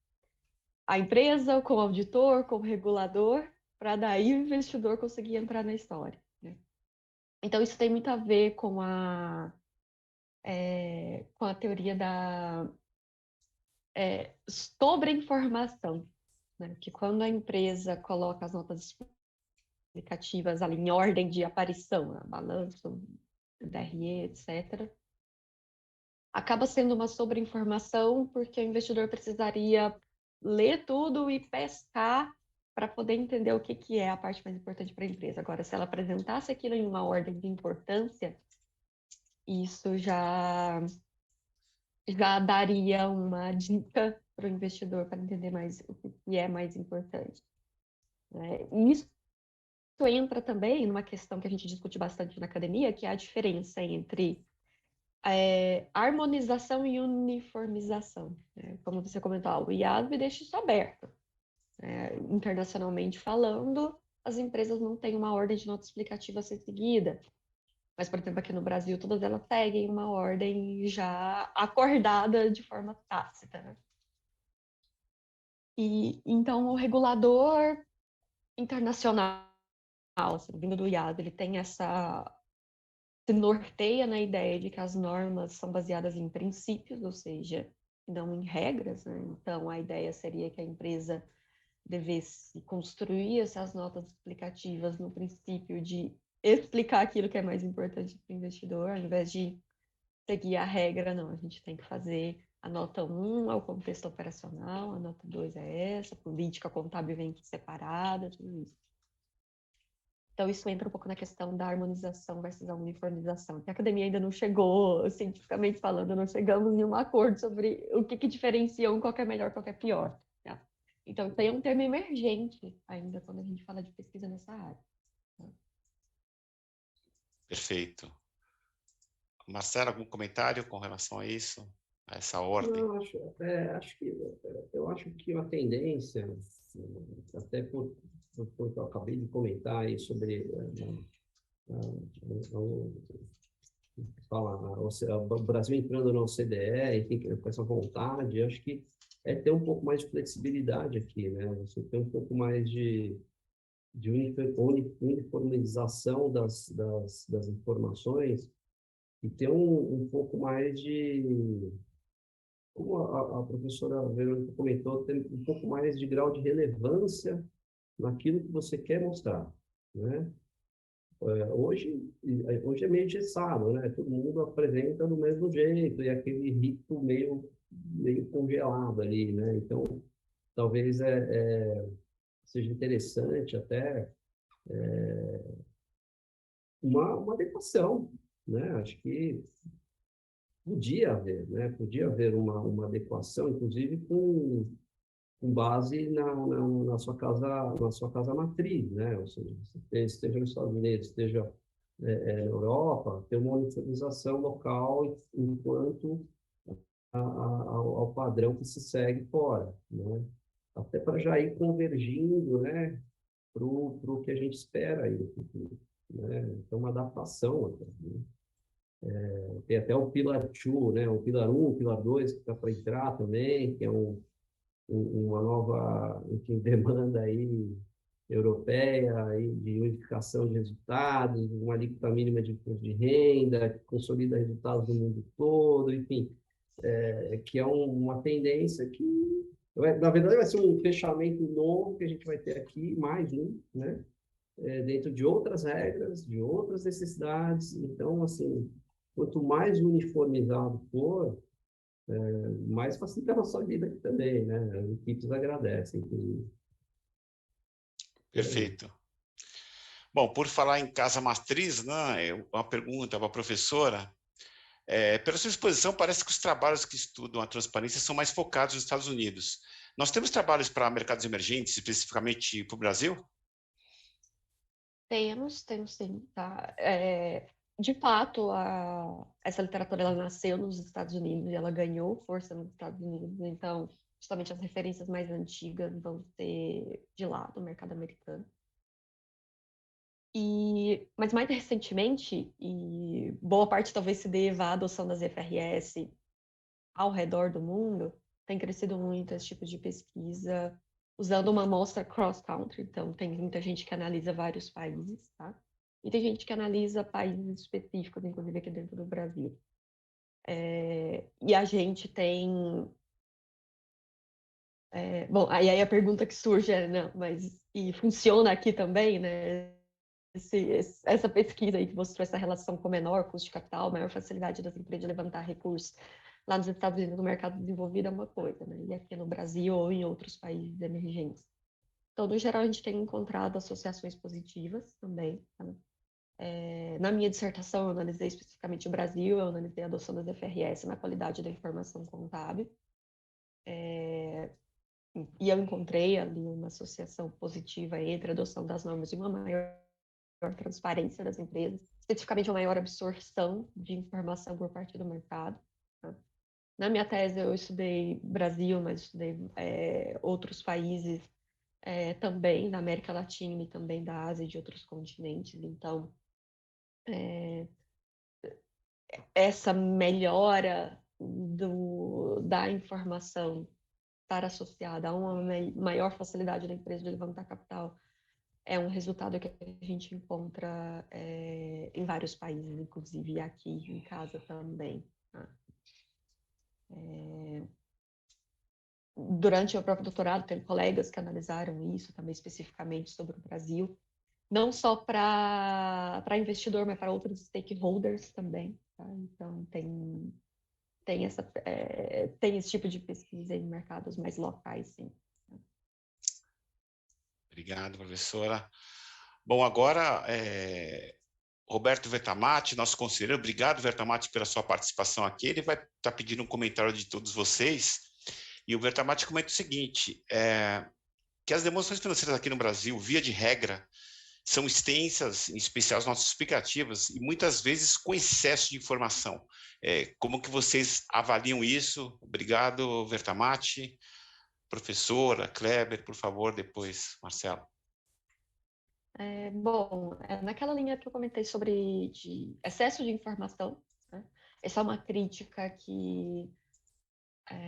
a empresa com o auditor, com o regulador, para daí o investidor conseguir entrar na história, né? Então, isso tem muito a ver com a teoria da sobre-informação, né? Que quando a empresa coloca as notas explicativas ali em ordem de aparição, né? Balanço, DRE, etc., acaba sendo uma sobre-informação porque o investidor precisaria ler tudo e pescar para poder entender o que é a parte mais importante para a empresa. Agora, se ela apresentasse aquilo em uma ordem de importância, isso já daria uma dica para o investidor para entender mais o que é mais importante, né? E isso entra também numa questão que a gente discute bastante na academia, que é a diferença entre harmonização e uniformização, né? Como você comentou, o IASB deixa isso aberto. Internacionalmente falando, as empresas não têm uma ordem de nota explicativa a ser seguida. Mas, por exemplo, aqui no Brasil, todas elas seguem uma ordem já acordada de forma tácita, né? E então o regulador internacional, vindo do IASB, ele tem se norteia na ideia de que as normas são baseadas em princípios, ou seja, não em regras, né? Então, a ideia seria que a empresa devesse construir essas notas explicativas no princípio de explicar aquilo que é mais importante para o investidor, ao invés de seguir a regra, não. A gente tem que fazer a nota 1 é o contexto operacional, a nota 2 é essa, a política contábil vem aqui separada, tudo isso. Então, isso entra um pouco na questão da harmonização versus a uniformização, que a academia ainda não chegou, cientificamente falando, não chegamos em um acordo sobre o que diferencia qual que é melhor, qual que é pior. Tá? Então, isso aí é um termo emergente ainda quando a gente fala de pesquisa nessa área. Tá? Perfeito. Marcelo, algum comentário com relação a isso? A essa ordem? Não, eu acho que a tendência, até por que eu acabei de comentar aí sobre o Brasil entrando na OCDE, enfim, com essa vontade, acho que é ter um pouco mais de flexibilidade aqui, né? Você ter um pouco mais de de uniformização das informações e ter um pouco mais de, como a professora Verônica comentou, ter um pouco mais de grau de relevância naquilo que você quer mostrar, né? Hoje é meio engessado, né? Todo mundo apresenta do mesmo jeito e aquele ritmo meio congelado ali, né? Então, talvez seja interessante até uma adequação, né? Acho que podia haver, né? Podia haver uma adequação, inclusive com base na sua casa matriz, né? Ou seja, você esteja nos Estados Unidos, esteja na Europa, ter uma uniformização local enquanto ao padrão que se segue fora, né? Até para já ir convergindo, né, para o que a gente espera aí no futuro, né? Então, uma adaptação até, né? Tem até o Pilar 2, né? O Pilar 1, o Pilar 2 que está para entrar também, que é uma nova, enfim, demanda aí europeia aí de unificação de resultados, uma alíquota mínima de imposto de renda, que consolida resultados do mundo todo, enfim, que é uma tendência que, na verdade, vai ser um fechamento novo que a gente vai ter aqui, mais um, né? Dentro de outras regras, de outras necessidades. Então, assim, quanto mais uniformizado for, mais facilita a nossa vida aqui também, né? As equipes agradecem, inclusive. Perfeito. Bom, por falar em casa matriz, né, uma pergunta para a professora. Pela sua exposição, parece que os trabalhos que estudam a transparência são mais focados nos Estados Unidos. Nós temos trabalhos para mercados emergentes, especificamente para o Brasil? Temos sim, tá? De fato, essa literatura ela nasceu nos Estados Unidos e ela ganhou força nos Estados Unidos, então, justamente as referências mais antigas vão ser de lá, do mercado americano. Mas mais recentemente, e boa parte talvez se deva à adoção das FRS ao redor do mundo, tem crescido muito esse tipo de pesquisa usando uma amostra cross-country. Então, tem muita gente que analisa vários países, tá? E tem gente que analisa países específicos, inclusive aqui dentro do Brasil. E a gente tem... bom, aí a pergunta que surge é, não, mas e funciona aqui também, né? Essa pesquisa aí que mostrou essa relação com menor custo de capital, maior facilidade das empresas de levantar recursos lá nos Estados Unidos, no mercado desenvolvido, é uma coisa, né? E aqui no Brasil ou em outros países emergentes. Então, no geral, a gente tem encontrado associações positivas também. Tá? Na minha dissertação, eu analisei especificamente o Brasil, eu analisei a adoção das FRS na qualidade da informação contábil. E eu encontrei ali uma associação positiva entre a adoção das normas e uma maior transparência das empresas, especificamente uma maior absorção de informação por parte do mercado. Tá? Na minha tese, eu estudei Brasil, mas estudei outros países também, da América Latina e também da Ásia e de outros continentes. Então, essa melhora da informação estar associada a uma maior facilidade da empresa de levantar capital é um resultado que a gente encontra em vários países, inclusive aqui em casa também. Tá? Durante o próprio doutorado, tem colegas que analisaram isso também especificamente sobre o Brasil, não só para investidor, mas para outros stakeholders também. Tá? Então, tem esse tipo de pesquisa em mercados mais locais, sim. Obrigado, professora. Bom, agora, Roberto Vertamati, nosso conselheiro. Obrigado, Vertamati, pela sua participação aqui. Ele vai estar pedindo um comentário de todos vocês. E o Vertamati comenta o seguinte, que as demonstrações financeiras aqui no Brasil, via de regra, são extensas, em especial as nossas explicativas, e muitas vezes com excesso de informação. Como que vocês avaliam isso? Obrigado, Vertamati. Professora, Kleber, por favor, depois, Marcelo. Bom, naquela linha que eu comentei sobre de excesso de informação, né? Essa é uma crítica que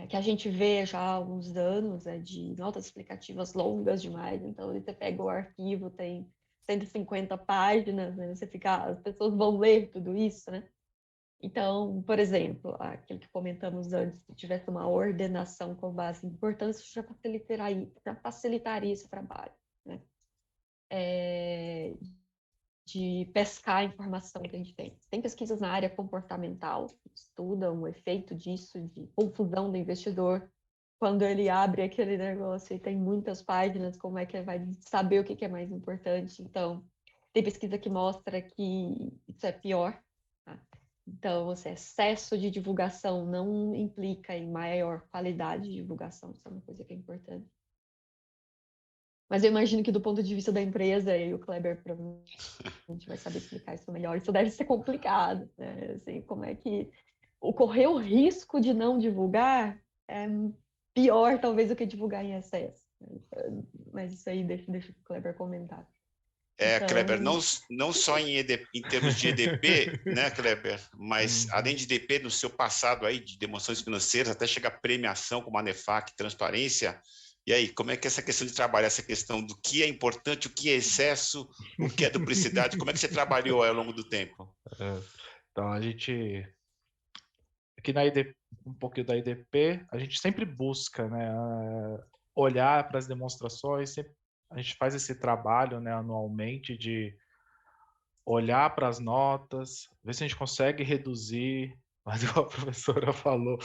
que a gente vê já há alguns anos, de notas explicativas longas demais. Então, você pega o arquivo, tem 150 páginas, né? Você fica, as pessoas vão ler tudo isso, né? Então, por exemplo, aquilo que comentamos antes, se tivesse uma ordenação com base em importância, já facilitaria esse trabalho, né? De pescar a informação que a gente tem. Tem pesquisas na área comportamental que estudam o efeito disso, de confusão do investidor, quando ele abre aquele negócio e tem muitas páginas, como é que ele vai saber o que é mais importante. Então, tem pesquisa que mostra que isso é pior, tá? Então, esse excesso de divulgação não implica em maior qualidade de divulgação, isso é uma coisa que é importante. Mas eu imagino que do ponto de vista da empresa, e o Kleber provavelmente vai saber explicar isso melhor, isso deve ser complicado, né? Assim, como é que correr o risco de não divulgar é pior, talvez, do que divulgar em excesso. Mas isso aí deixa o Kleber comentar. Então... Kleber, não só em termos de EDP, né, Kleber, mas além de EDP, no seu passado aí de demonstrações financeiras, até chegar a premiação como a NEFAC, transparência. E aí, como é que é essa questão de trabalhar, essa questão do que é importante, o que é excesso, o que é duplicidade, como é que você trabalhou ao longo do tempo? Então, a gente... Aqui na EDP, um pouquinho da EDP, a gente sempre busca, né, olhar para as demonstrações, a gente faz esse trabalho, né, anualmente de olhar para as notas, ver se a gente consegue reduzir, mas igual a professora falou,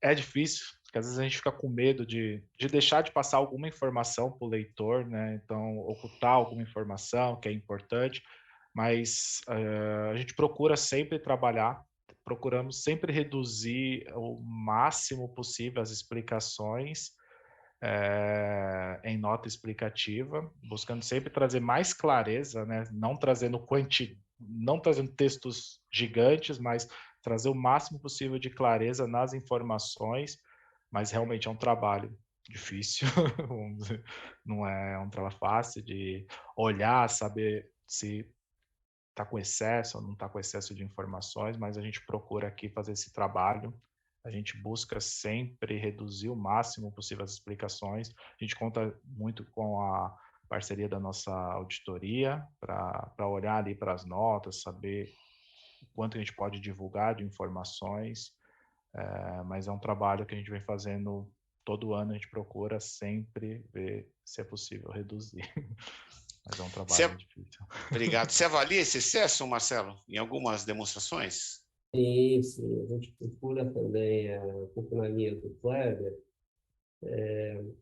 é difícil, porque às vezes a gente fica com medo de deixar de passar alguma informação para o leitor, né? Então, ocultar alguma informação que é importante, mas a gente procura sempre procuramos sempre reduzir o máximo possível as explicações em nota explicativa, buscando sempre trazer mais clareza, né? Não trazendo textos gigantes, mas trazer o máximo possível de clareza nas informações, mas realmente é um trabalho difícil, não é um trabalho fácil de olhar, saber se está com excesso ou não está com excesso de informações, mas a gente procura aqui fazer esse trabalho. A gente busca sempre reduzir o máximo possível as explicações. A gente conta muito com a parceria da nossa auditoria para olhar ali para as notas, saber o quanto a gente pode divulgar de informações, mas é um trabalho que a gente vem fazendo todo ano, a gente procura sempre ver se é possível reduzir. Mas é um trabalho difícil. Obrigado. Você avalia esse excesso, Marcelo, em algumas demonstrações? Sim. A gente procura também, um pouco na linha do Kleber,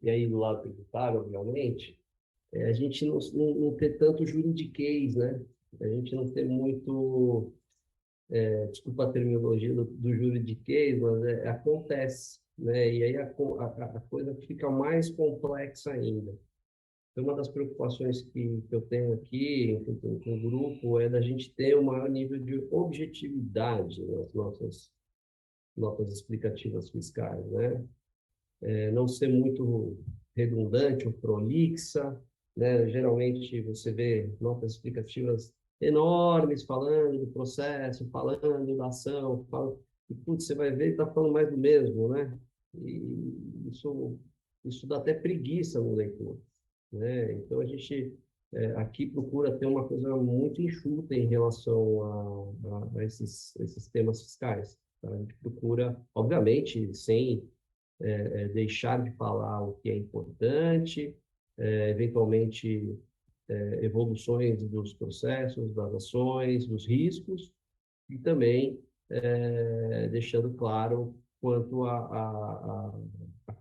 e aí do lado tributário, obviamente, a gente não ter tanto juridiquês, né? A gente não ter muito, desculpa a terminologia do juridiquês, mas acontece, né? E aí a coisa fica mais complexa ainda. Então, uma das preocupações que eu tenho aqui com o grupo é da gente ter um maior nível de objetividade nas nossas notas explicativas fiscais, né? Não ser muito redundante ou prolixa, né? Geralmente você vê notas explicativas enormes falando do processo, falando da ação, e putz, você vai ver e está falando mais do mesmo, né? E isso dá até preguiça no leitor, né? Então a gente aqui procura ter uma coisa muito enxuta em relação a esses temas fiscais. Tá? A gente procura, obviamente, sem deixar de falar o que é importante, eventualmente evoluções dos processos, das ações, dos riscos, e também deixando claro quanto a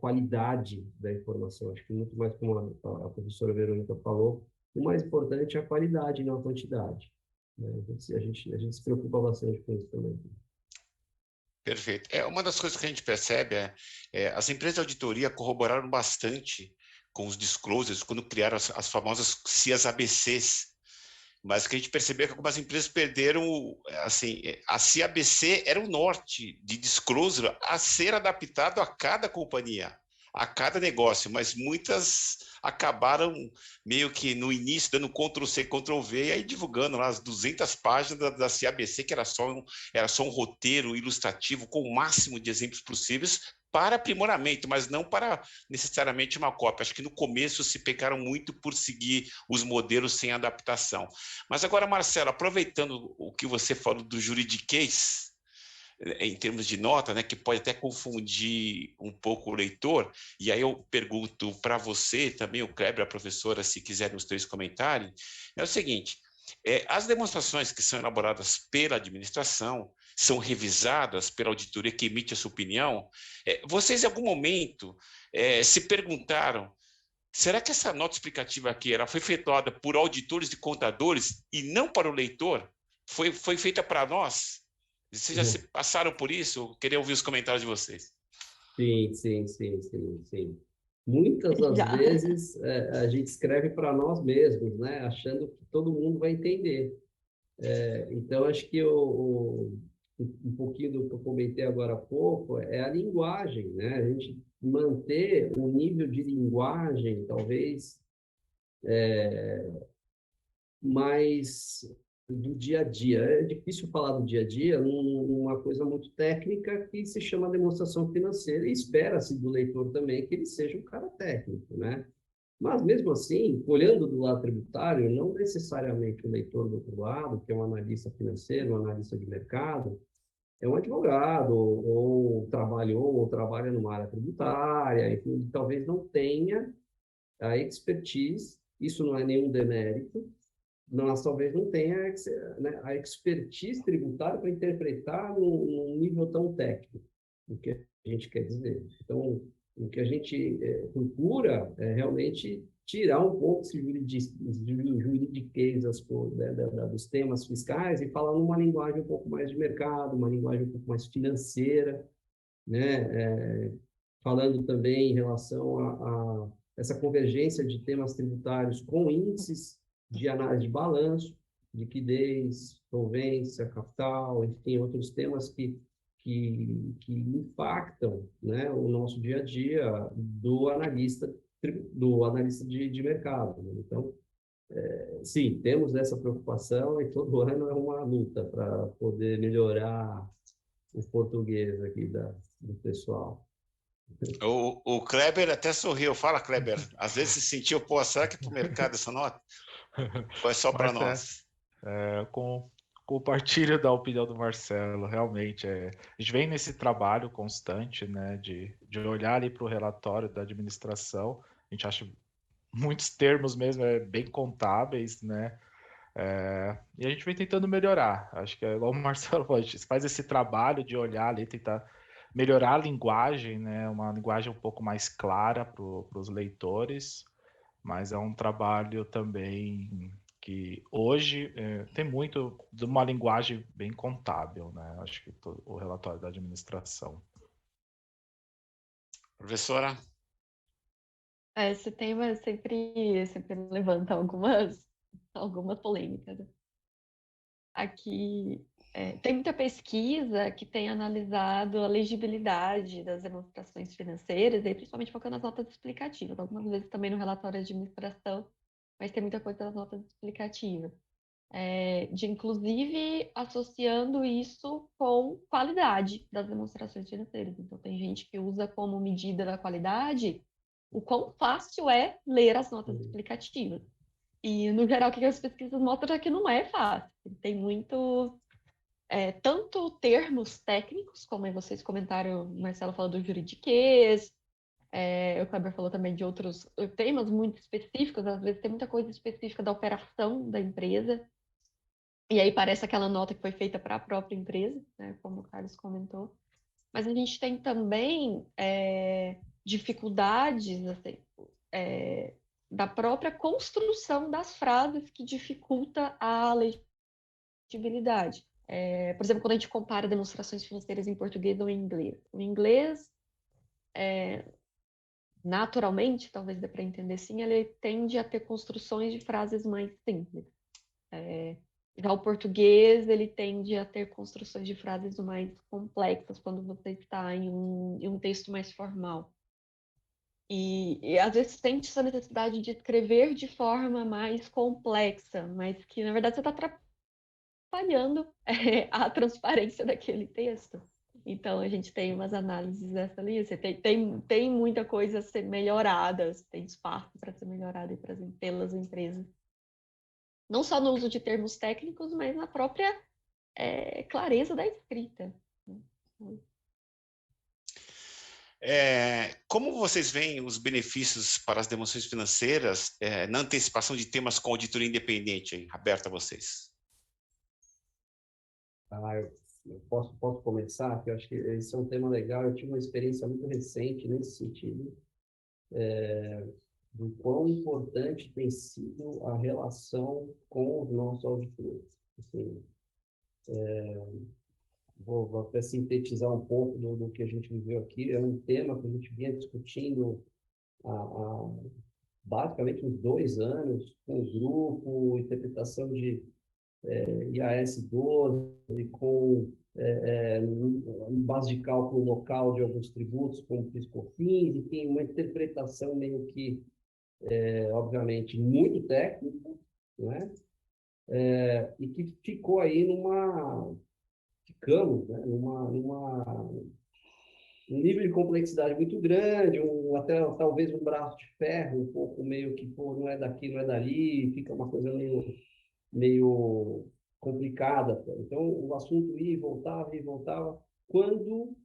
qualidade da informação. Acho que muito mais como a professora Verônica falou, o mais importante é a qualidade, não a quantidade. Né? A gente se preocupa bastante com isso também. Perfeito. Uma das coisas que a gente percebe as empresas de auditoria corroboraram bastante com os disclosures quando criaram as famosas CIAs ABCs, mas o que a gente percebeu é que algumas empresas perderam, assim, a CIA ABC era o norte de disclosure a ser adaptado a cada companhia, a cada negócio, mas muitas acabaram meio que no início dando Ctrl+C, Ctrl+V e aí divulgando lá as 200 páginas da CABC, que era só um roteiro ilustrativo com o máximo de exemplos possíveis para aprimoramento, mas não para necessariamente uma cópia. Acho que no começo se pecaram muito por seguir os modelos sem adaptação. Mas agora, Marcelo, aproveitando o que você falou do juridiquês, em termos de nota, né, que pode até confundir um pouco o leitor, e aí eu pergunto para você, também o Kleber, a professora, se quiserem os três comentarem, é o seguinte, as demonstrações que são elaboradas pela administração, são revisadas pela auditoria que emite a sua opinião, vocês em algum momento se perguntaram, será que essa nota explicativa aqui ela foi efetuada por auditores e contadores e não para o leitor? Foi feita para nós? Vocês já se passaram por isso? Eu queria ouvir os comentários de vocês. Sim. Muitas das vezes a gente escreve para nós mesmos, né? Achando que todo mundo vai entender. Então, acho que um pouquinho do que eu comentei agora há pouco é a linguagem, né? A gente manter um nível de linguagem, talvez, mais do dia a dia. É difícil falar do dia a dia numa coisa muito técnica que se chama demonstração financeira e espera-se do leitor também que ele seja um cara técnico, né? Mas, mesmo assim, olhando do lado tributário, não necessariamente o leitor do outro lado, que é um analista financeiro, um analista de mercado, é um advogado, ou trabalhou, ou trabalha numa área tributária, enfim, talvez não tenha a expertise, isso não é nenhum demérito, mas talvez não tenha, né, a expertise tributária para interpretar num nível tão técnico, o que a gente quer dizer. Então, o que a gente procura é realmente tirar um pouco esse juridiquês dos temas fiscais e falar numa linguagem um pouco mais de mercado, uma linguagem um pouco mais financeira, né? Falando também em relação a essa convergência de temas tributários com índices de análise de balanço, liquidez, solvência, capital, enfim, outros temas que impactam, né, o nosso dia a dia do analista de mercado. Né? Então, sim, temos essa preocupação e todo ano é uma luta para poder melhorar o português aqui do pessoal. O Kleber até sorriu. Fala, Kleber. Às vezes se sentiu, pô, será que é para o mercado essa nota? Ou é só para nós? Compartilho da opinião do Marcelo, realmente. A gente vem nesse trabalho constante, né, de olhar ali para o relatório da administração. A gente acha muitos termos mesmo bem contábeis, né? E a gente vem tentando melhorar. Acho que é igual o Marcelo falou, a gente faz esse trabalho de olhar ali, tentar melhorar a linguagem, né? Uma linguagem um pouco mais clara para os leitores, mas é um trabalho também que hoje tem muito de uma linguagem bem contábil, né? Acho que o relatório da administração. Professora? Esse tema sempre levanta algumas polêmicas. Aqui tem muita pesquisa que tem analisado a legibilidade das demonstrações financeiras, e principalmente focando nas notas explicativas, algumas vezes também no relatório de administração, mas tem muita coisa nas notas explicativas. De inclusive associando isso com qualidade das demonstrações financeiras. Então, tem gente que usa como medida da qualidade o quão fácil é ler as notas explicativas. E, no geral, o que as pesquisas mostram é que não é fácil. Tem muito, tanto termos técnicos, como vocês comentaram, o Marcelo falou do juridiquês, o Kleber falou também de outros temas muito específicos, às vezes tem muita coisa específica da operação da empresa, e aí parece aquela nota que foi feita para a própria empresa, né, como o Carlos comentou. Mas a gente tem também dificuldades assim, da própria construção das frases que dificulta a legibilidade. Por exemplo, quando a gente compara demonstrações financeiras em português ou em inglês. O inglês, naturalmente, talvez dê para entender sim, ele tende a ter construções de frases mais simples. Já o português, ele tende a ter construções de frases mais complexas quando você está em um texto mais formal. E às vezes sente essa necessidade de escrever de forma mais complexa, mas que, na verdade, você está atrapalhando a transparência daquele texto. Então, a gente tem umas análises dessa linha. Você tem muita coisa a ser melhorada, tem espaço para ser melhorada pelas empresas. Não só no uso de termos técnicos, mas na própria clareza da escrita. Como vocês veem os benefícios para as demonstrações financeiras na antecipação de temas com auditoria independente, aí, aberto a vocês? Eu posso começar, que eu acho que esse é um tema legal. Eu tive uma experiência muito recente nesse sentido, do quão importante tem sido a relação com os nossos auditores. Assim, vou até sintetizar um pouco do que a gente viveu aqui. É um tema que a gente vinha discutindo há basicamente uns 2 anos, com o grupo, interpretação de IAS 12, com base de cálculo local de alguns tributos, como PIS/COFINS, enfim, uma interpretação meio que, obviamente, muito técnica, né? E que ficou aí ficamos, né? Um nível de complexidade muito grande, até talvez um braço de ferro, um pouco meio que, pô, não é daqui, não é dali, fica uma coisa meio complicada. Então, o assunto ia e voltava. Quando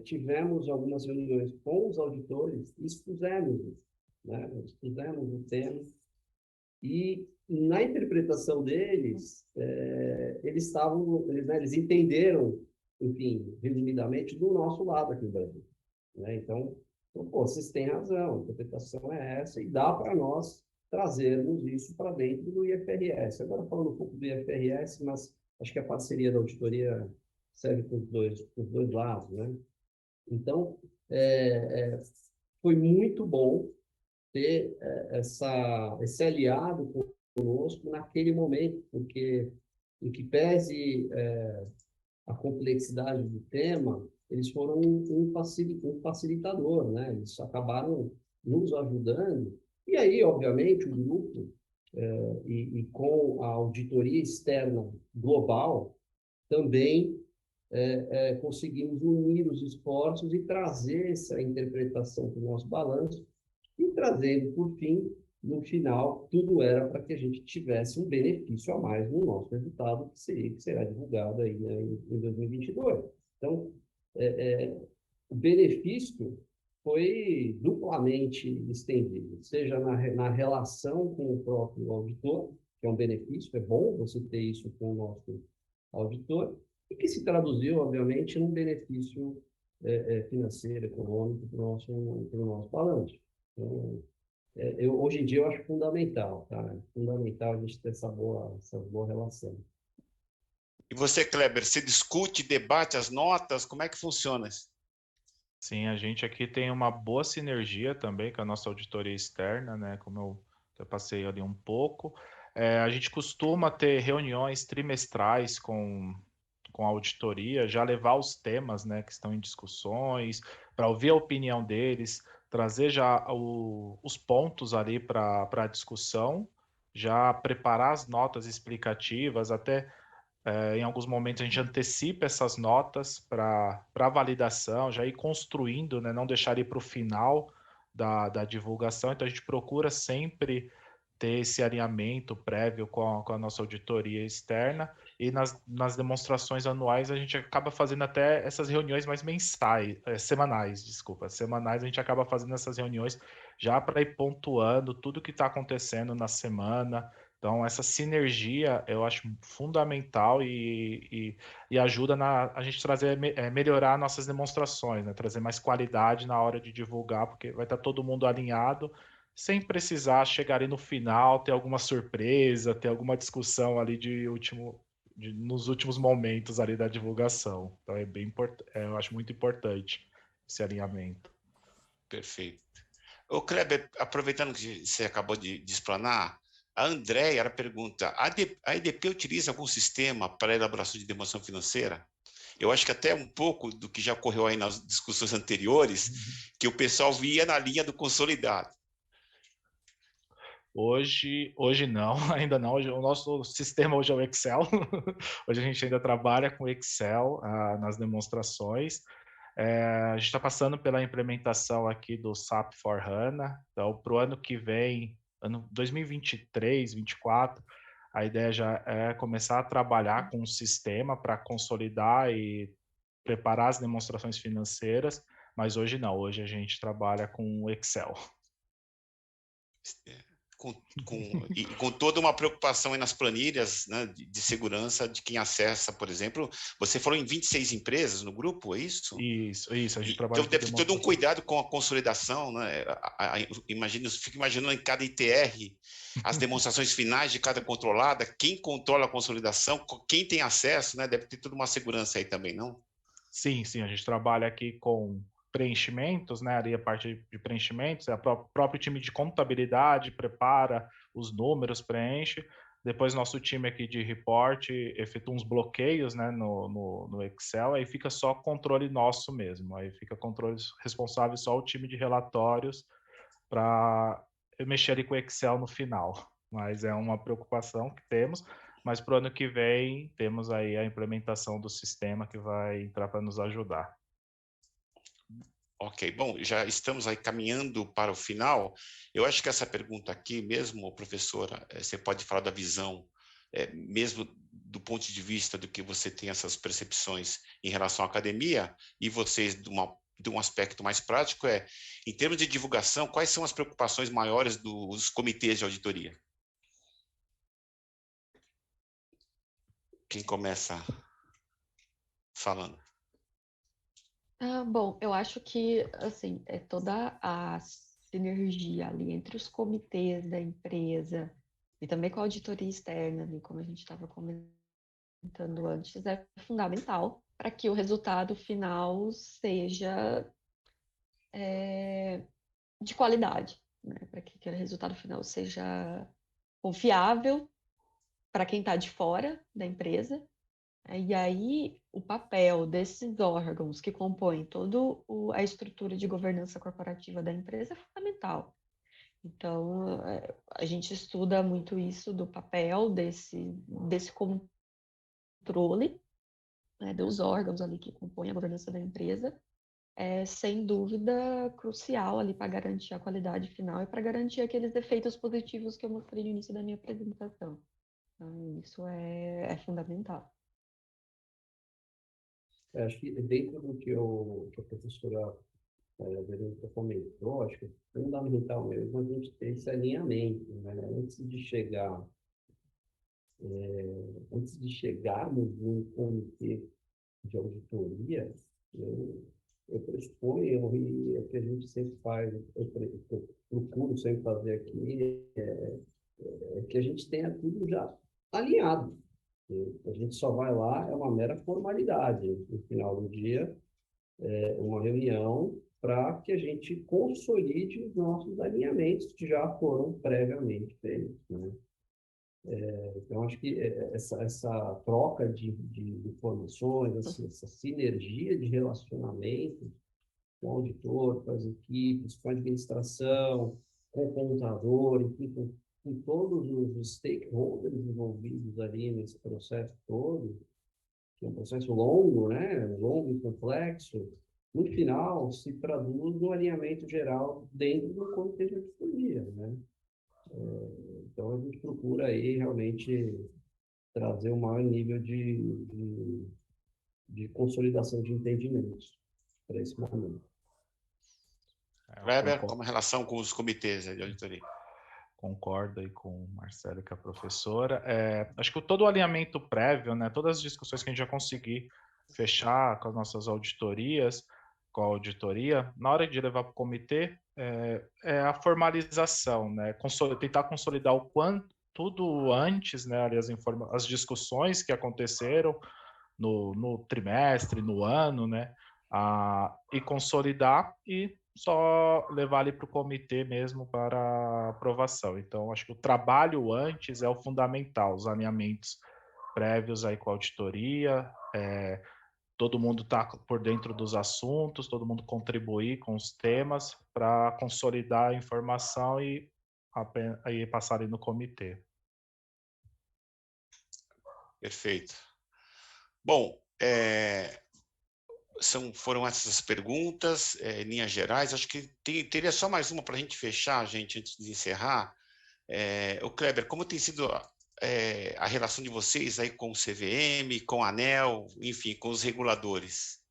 tivemos algumas reuniões com os auditores, expusemos isso, né? Expusemos o tema e, na interpretação deles, eles entenderam, enfim, resumidamente, do nosso lado aqui no Brasil, né? Então, pô, vocês têm razão, a interpretação é essa e dá para nós trazermos isso para dentro do IFRS. Agora, falando um pouco do IFRS, mas acho que a parceria da auditoria serve para os dois lados, né? Então, foi muito bom ter esse aliado conosco naquele momento, porque, em que pese a complexidade do tema, eles foram um facilitador, né? Eles acabaram nos ajudando. E aí, obviamente, o grupo, e com a auditoria externa global, também conseguimos unir os esforços e trazer essa interpretação para o nosso balanço, e trazendo, por fim, no final, tudo era para que a gente tivesse um benefício a mais no nosso resultado, que será divulgado aí, né, em 2022. Então, o benefício foi duplamente estendido, seja na relação com o próprio auditor, que é um benefício, é bom você ter isso com o nosso auditor, e que se traduziu, obviamente, num benefício financeiro, econômico para o nosso balanço. Então, hoje em dia eu acho fundamental, tá? É fundamental a gente ter essa boa relação. E você, Kleber, você discute, debate as notas? Como é que funciona isso? Sim, a gente aqui tem uma boa sinergia também com a nossa auditoria externa, né? Como eu passei ali um pouco. A gente costuma ter reuniões trimestrais com a auditoria, já levar os temas, né, que estão em discussões, para ouvir a opinião deles, trazer já os pontos ali para a discussão, já preparar as notas explicativas, até em alguns momentos a gente antecipa essas notas para validação, já ir construindo, né, não deixar ir para o final da divulgação. Então a gente procura sempre ter esse alinhamento prévio com a nossa auditoria externa, e nas demonstrações anuais a gente acaba fazendo até essas reuniões mais semanais a gente acaba fazendo essas reuniões já para ir pontuando tudo que está acontecendo na semana. Então essa sinergia eu acho fundamental e ajuda a gente melhorar nossas demonstrações, né? Trazer mais qualidade na hora de divulgar, porque vai estar todo mundo alinhado, sem precisar chegar ali no final, ter alguma surpresa, ter alguma discussão ali nos últimos momentos ali da divulgação. Então é bem importante, eu acho muito importante esse alinhamento. Perfeito. Ô, Kleber, aproveitando que você acabou de explanar, a Andréia, ela pergunta, a EDP utiliza algum sistema para a elaboração de demonstração financeira? Eu acho que até um pouco do que já ocorreu aí nas discussões anteriores, que o pessoal via na linha do consolidado. Hoje não, ainda não. O nosso sistema hoje é o Excel. Hoje a gente ainda trabalha com Excel nas demonstrações. A gente está passando pela implementação aqui do SAP S/4HANA. Então, para o ano que vem, ano 2023, 2024, a ideia já é começar a trabalhar com um sistema para consolidar e preparar as demonstrações financeiras, mas hoje não. Hoje a gente trabalha com Excel. Com toda uma preocupação aí nas planilhas, né, de segurança de quem acessa, por exemplo. Você falou em 26 empresas no grupo, é isso? Isso. A gente trabalha então deve ter todo um cuidado com a consolidação, né? Fico imaginando em cada ITR, as demonstrações finais de cada controlada, quem controla a consolidação, quem tem acesso, né? Deve ter toda uma segurança aí também, não? Sim, a gente trabalha aqui com preenchimentos, né? Ali a parte de preenchimentos, o próprio time de contabilidade prepara os números, preenche. Depois nosso time aqui de report efetua uns bloqueios, né, no Excel, aí fica só controle nosso mesmo. Aí fica controle responsável só o time de relatórios para mexer ali com o Excel no final. Mas é uma preocupação que temos. Mas para o ano que vem, temos aí a implementação do sistema que vai entrar para nos ajudar. Ok, bom, já estamos aí caminhando para o final. Eu acho que essa pergunta aqui, mesmo, professora, você pode falar da visão, mesmo do ponto de vista do que você tem essas percepções em relação à academia, e vocês de um aspecto mais prático, em termos de divulgação, quais são as preocupações maiores dos comitês de auditoria? Quem começa falando? Bom, eu acho que, assim, é toda a sinergia ali entre os comitês da empresa e também com a auditoria externa, ali, como a gente estava comentando antes, é fundamental para que o resultado final seja de qualidade, né? Para que aquele resultado final seja confiável para quem está de fora da empresa. E aí, o papel desses órgãos que compõem toda a estrutura de governança corporativa da empresa é fundamental. Então, a gente estuda muito isso do papel desse controle, né, dos órgãos ali que compõem a governança da empresa, sem dúvida crucial ali para garantir a qualidade final e para garantir aqueles efeitos positivos que eu mostrei no início da minha apresentação. Então, isso é fundamental. Acho que dentro do que a professora Verônica comentou, acho que é fundamental mesmo a gente ter esse alinhamento, né? Antes de chegarmos num comitê de auditoria, eu pressuponho, e é o que a gente sempre faz, eu procuro sempre fazer aqui, é que a gente tenha tudo já alinhado. A gente só vai lá, é uma mera formalidade. No final do dia, é uma reunião para que a gente consolide os nossos alinhamentos que já foram previamente feitos, né? Então, acho que essa troca de informações, essa sinergia de relacionamento com o auditor, com as equipes, com a administração, com o contador, enfim, com todos os stakeholders envolvidos ali nesse processo todo, que é um processo longo, né? Longo e complexo, no final se traduz no alinhamento geral dentro do comitê de auditoria, né? Então, a gente procura aí realmente trazer um maior nível de consolidação de entendimentos para esse momento. Kleber, como relação com os comitês de auditoria? Concordo aí com o Marcelo, que é a professora. Acho que todo o alinhamento prévio, né, todas as discussões que a gente já conseguir fechar com as nossas auditorias, com a auditoria, na hora de levar para o comitê, é a formalização, né, tentar consolidar o quanto tudo antes, né, ali as discussões que aconteceram no trimestre, no ano, né, e consolidar e só levar ali para o comitê mesmo para aprovação. Então, acho que o trabalho antes é o fundamental, os alinhamentos prévios aí com a auditoria, todo mundo está por dentro dos assuntos, todo mundo contribuir com os temas para consolidar a informação e aí passarem no comitê. Perfeito. Bom, foram essas perguntas, em linhas gerais. Acho que teria só mais uma para a gente fechar, gente, antes de encerrar. O Kleber, como tem sido a relação de vocês aí com o CVM, com a ANEEL, enfim, com os reguladores?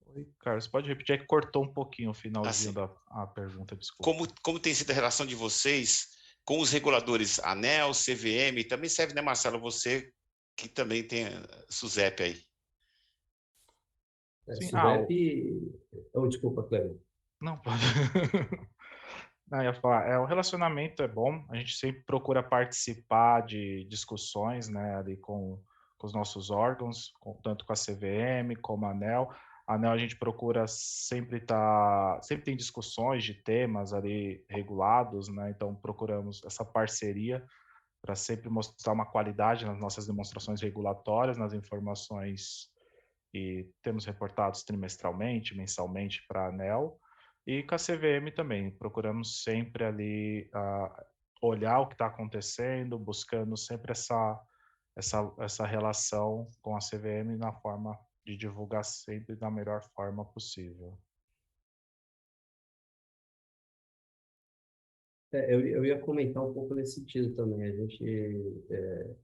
Oi, Carlos, pode repetir? É que cortou um pouquinho o finalzinho Assim, da pergunta, desculpa. como tem sido a relação de vocês com os reguladores ANEEL, CVM, também serve, né, Marcelo, você que também tem SUSEP aí. Sim, SUSEP... desculpa, Cleber. Não, pode. Não, eu ia falar, o relacionamento é bom, a gente sempre procura participar de discussões, né, ali com os nossos órgãos, tanto com a CVM como a ANEEL. A ANEEL a gente procura sempre tem discussões de temas ali regulados, né, então procuramos essa parceria para sempre mostrar uma qualidade nas nossas demonstrações regulatórias, nas informações que temos reportados trimestralmente, mensalmente para a ANEEL. E com a CVM também, procuramos sempre ali olhar o que está acontecendo, buscando sempre essa relação com a CVM na forma de divulgar sempre da melhor forma possível. Eu ia comentar um pouco nesse sentido também.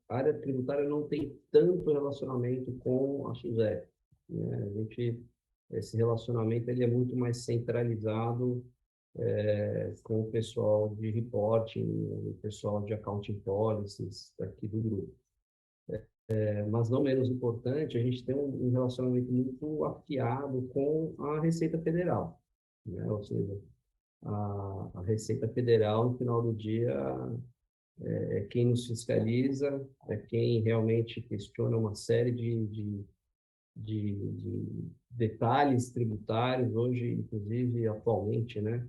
A área tributária não tem tanto relacionamento com a SUSEP, né? Esse relacionamento ele é muito mais centralizado com o pessoal de reporting, o pessoal de accounting policies aqui do grupo. Mas não menos importante, a gente tem um relacionamento muito afiado com a Receita Federal, né? Ou seja, a Receita Federal, no final do dia, é quem nos fiscaliza, é quem realmente questiona uma série de detalhes tributários, hoje, inclusive, atualmente, né?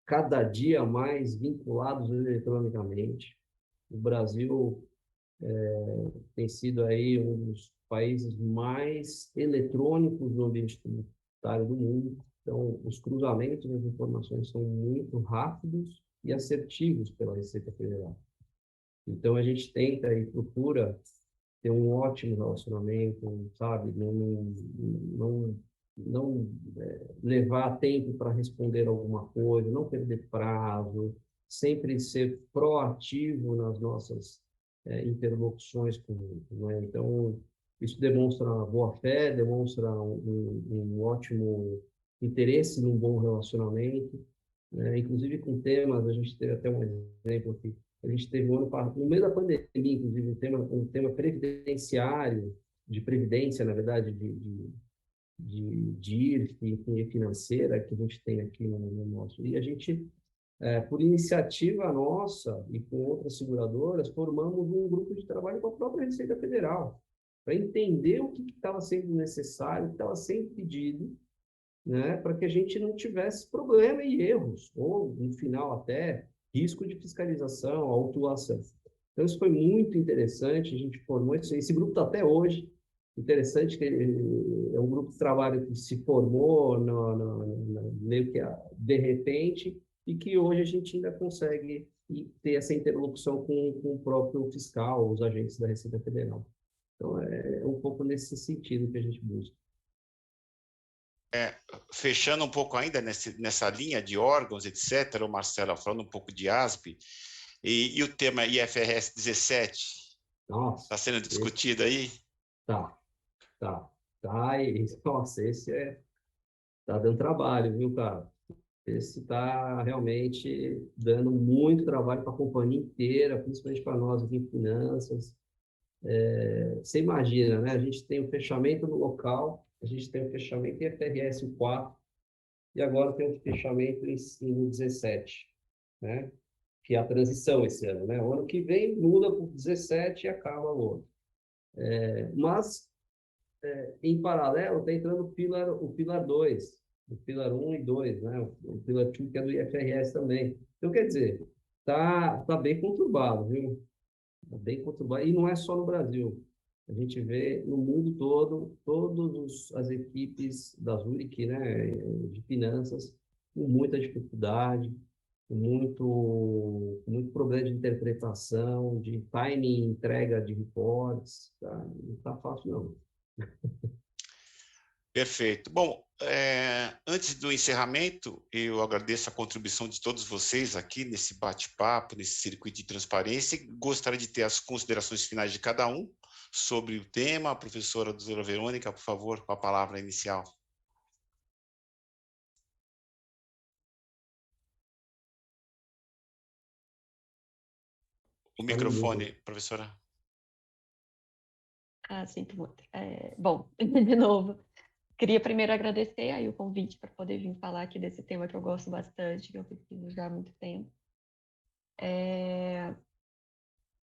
Cada dia mais vinculados eletronicamente. O Brasil tem sido aí um dos países mais eletrônicos no ambiente tributário do mundo. Então, os cruzamentos das informações são muito rápidos e assertivos pela Receita Federal. Então, a gente tenta e procura ter um ótimo relacionamento, sabe? Não levar tempo para responder alguma coisa, não perder prazo, sempre ser proativo nas nossas interlocuções com eles, né? Então, isso demonstra boa-fé, demonstra um ótimo interesse num bom relacionamento, né? Inclusive com temas, a gente teve até um exemplo aqui, a gente teve no meio da pandemia, inclusive, um tema previdenciário, de previdência, na verdade, de IRF, enfim, financeira, que a gente tem aqui no nosso. E a gente, por iniciativa nossa e com outras seguradoras, formamos um grupo de trabalho com a própria Receita Federal, para entender o que estava sendo necessário, o que estava sendo pedido, né, para que a gente não tivesse problema e erros, ou, no final, até risco de fiscalização, autuação. Então, isso foi muito interessante, a gente formou esse grupo está até hoje. Interessante que é um grupo de trabalho que se formou meio que de repente, e que hoje a gente ainda consegue ter essa interlocução com o próprio fiscal, os agentes da Receita Federal. Então, é um pouco nesse sentido que a gente busca. Fechando um pouco ainda nessa linha de órgãos, etc., o Marcelo falando um pouco de ASP, e o tema IFRS 17 está sendo discutido aí? Tá. E, nossa, esse tá dando trabalho, viu, cara? Esse está realmente dando muito trabalho para a companhia inteira, principalmente para nós aqui em finanças. Você imagina, né? A gente tem o fechamento no local, a gente tem o fechamento em FRS 4 e agora tem o fechamento em 17, né? Que é a transição esse ano, né? O ano que vem muda para o 17 e acaba o outro. Mas em paralelo, está entrando o Pilar 2, o Pilar 1 e 2, né? O Pilar 2, que é do IFRS também. Então, quer dizer, tá bem conturbado, viu? Tá bem conturbado. E não é só no Brasil. A gente vê no mundo todo, todas as equipes da Zurich, né, de finanças, com muita dificuldade. muito problema de interpretação, de timing, entrega de reportes, tá? Não está fácil, não. Perfeito. Bom, antes do encerramento, eu agradeço a contribuição de todos vocês aqui nesse bate-papo, nesse circuito de transparência, e gostaria de ter as considerações finais de cada um sobre o tema. A professora doutora Verônica, por favor, com a palavra inicial. O microfone, professora. Sinto muito. Bom, de novo, queria primeiro agradecer aí o convite para poder vir falar aqui desse tema que eu gosto bastante, que eu pesquiso já há muito tempo.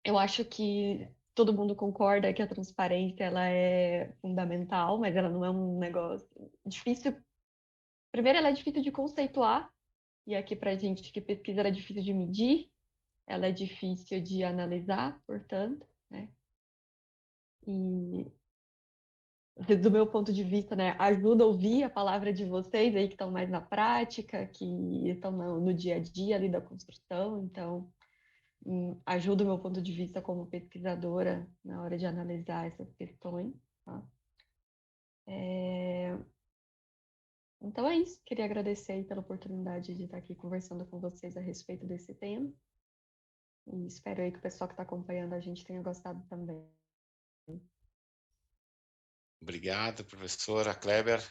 Eu acho que todo mundo concorda que a transparência ela é fundamental, mas ela não é um negócio difícil. Primeiro, ela é difícil de conceituar, e aqui para a gente que pesquisa ela é difícil de medir, ela é difícil de analisar, portanto, né? E do meu ponto de vista, né, ajuda a ouvir a palavra de vocês aí que estão mais na prática, que estão no dia a dia ali da construção, então ajuda o meu ponto de vista como pesquisadora na hora de analisar essas questões, tá? Então é isso, queria agradecer aí pela oportunidade de estar aqui conversando com vocês a respeito desse tema, e espero aí que o pessoal que está acompanhando a gente tenha gostado também. Obrigado, professora Kleber.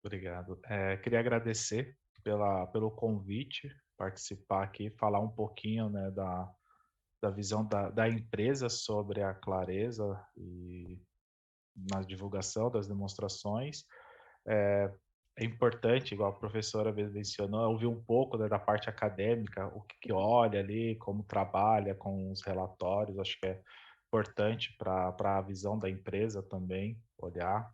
Obrigado. Queria agradecer pelo convite, participar aqui, falar um pouquinho, né, da visão da empresa sobre a clareza e na divulgação das demonstrações. É importante, igual a professora mencionou, ouvir um pouco, né, da parte acadêmica, o que olha ali, como trabalha com os relatórios, acho que é importante para a visão da empresa também, olhar.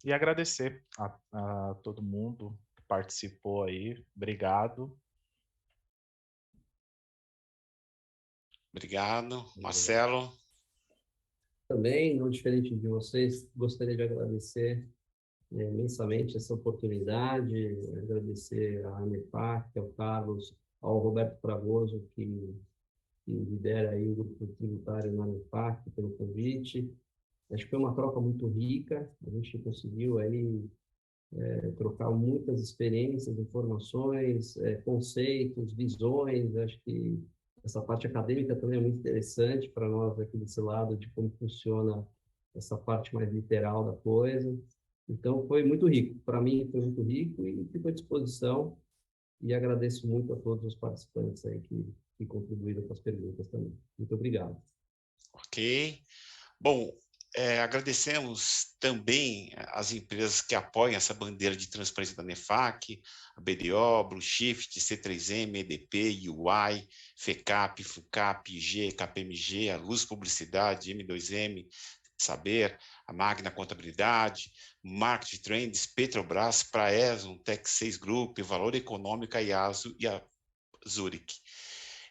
E agradecer a todo mundo que participou aí. Obrigado. Obrigado. Marcelo. Também, não diferente de vocês, gostaria de agradecer imensamente essa oportunidade, agradecer à ANEFAC, ao Carlos, ao Roberto Fragoso, que lidera aí o grupo tributário na ANEFAC, pelo convite. Acho que foi uma troca muito rica, a gente conseguiu aí trocar muitas experiências, informações, conceitos, visões. Acho que essa parte acadêmica também é muito interessante para nós aqui desse lado de como funciona essa parte mais literal da coisa. Então, foi muito rico. Para mim, foi muito rico e fico à disposição. E agradeço muito a todos os participantes aí que contribuíram com as perguntas também. Muito obrigado. Ok. Bom, agradecemos também as empresas que apoiam essa bandeira de transparência da NEFAC, a BDO, Blue Shift, C3M, EDP, UI, FECAP, FUCAP, IG, KPMG, a Luz Publicidade, M2M, Saber, a Magna Contabilidade, Market Trends, Petrobras, Praeson, Tech 6 Group, Valor Econômico, a IASO e a Zurich.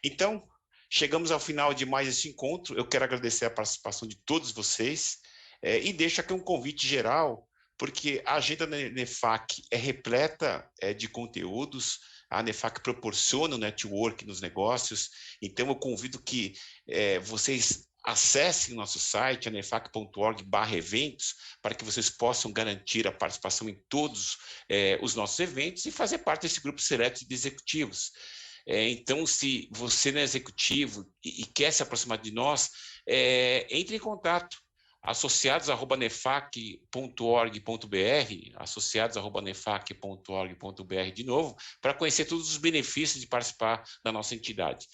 Então, chegamos ao final de mais esse encontro. Eu quero agradecer a participação de todos vocês e deixo aqui um convite geral, porque a agenda da NEFAC é repleta de conteúdos. A NEFAC proporciona o network nos negócios, então eu convido que vocês acessem o nosso site, anefac.org/eventos, para que vocês possam garantir a participação em todos os nossos eventos e fazer parte desse grupo seleto de executivos. Então, se você não é executivo e quer se aproximar de nós, entre em contato, associados@nefac.org.br, associados@nefac.org.br de novo, para conhecer todos os benefícios de participar da nossa entidade.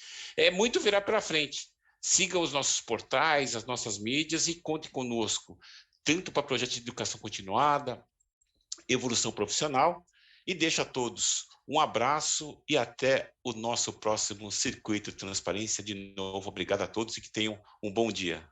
Muito virá pela frente. Siga os nossos portais, as nossas mídias e conte conosco, tanto para projetos de educação continuada, evolução profissional, e deixo a todos um abraço e até o nosso próximo Circuito de Transparência. De novo, obrigado a todos e que tenham um bom dia.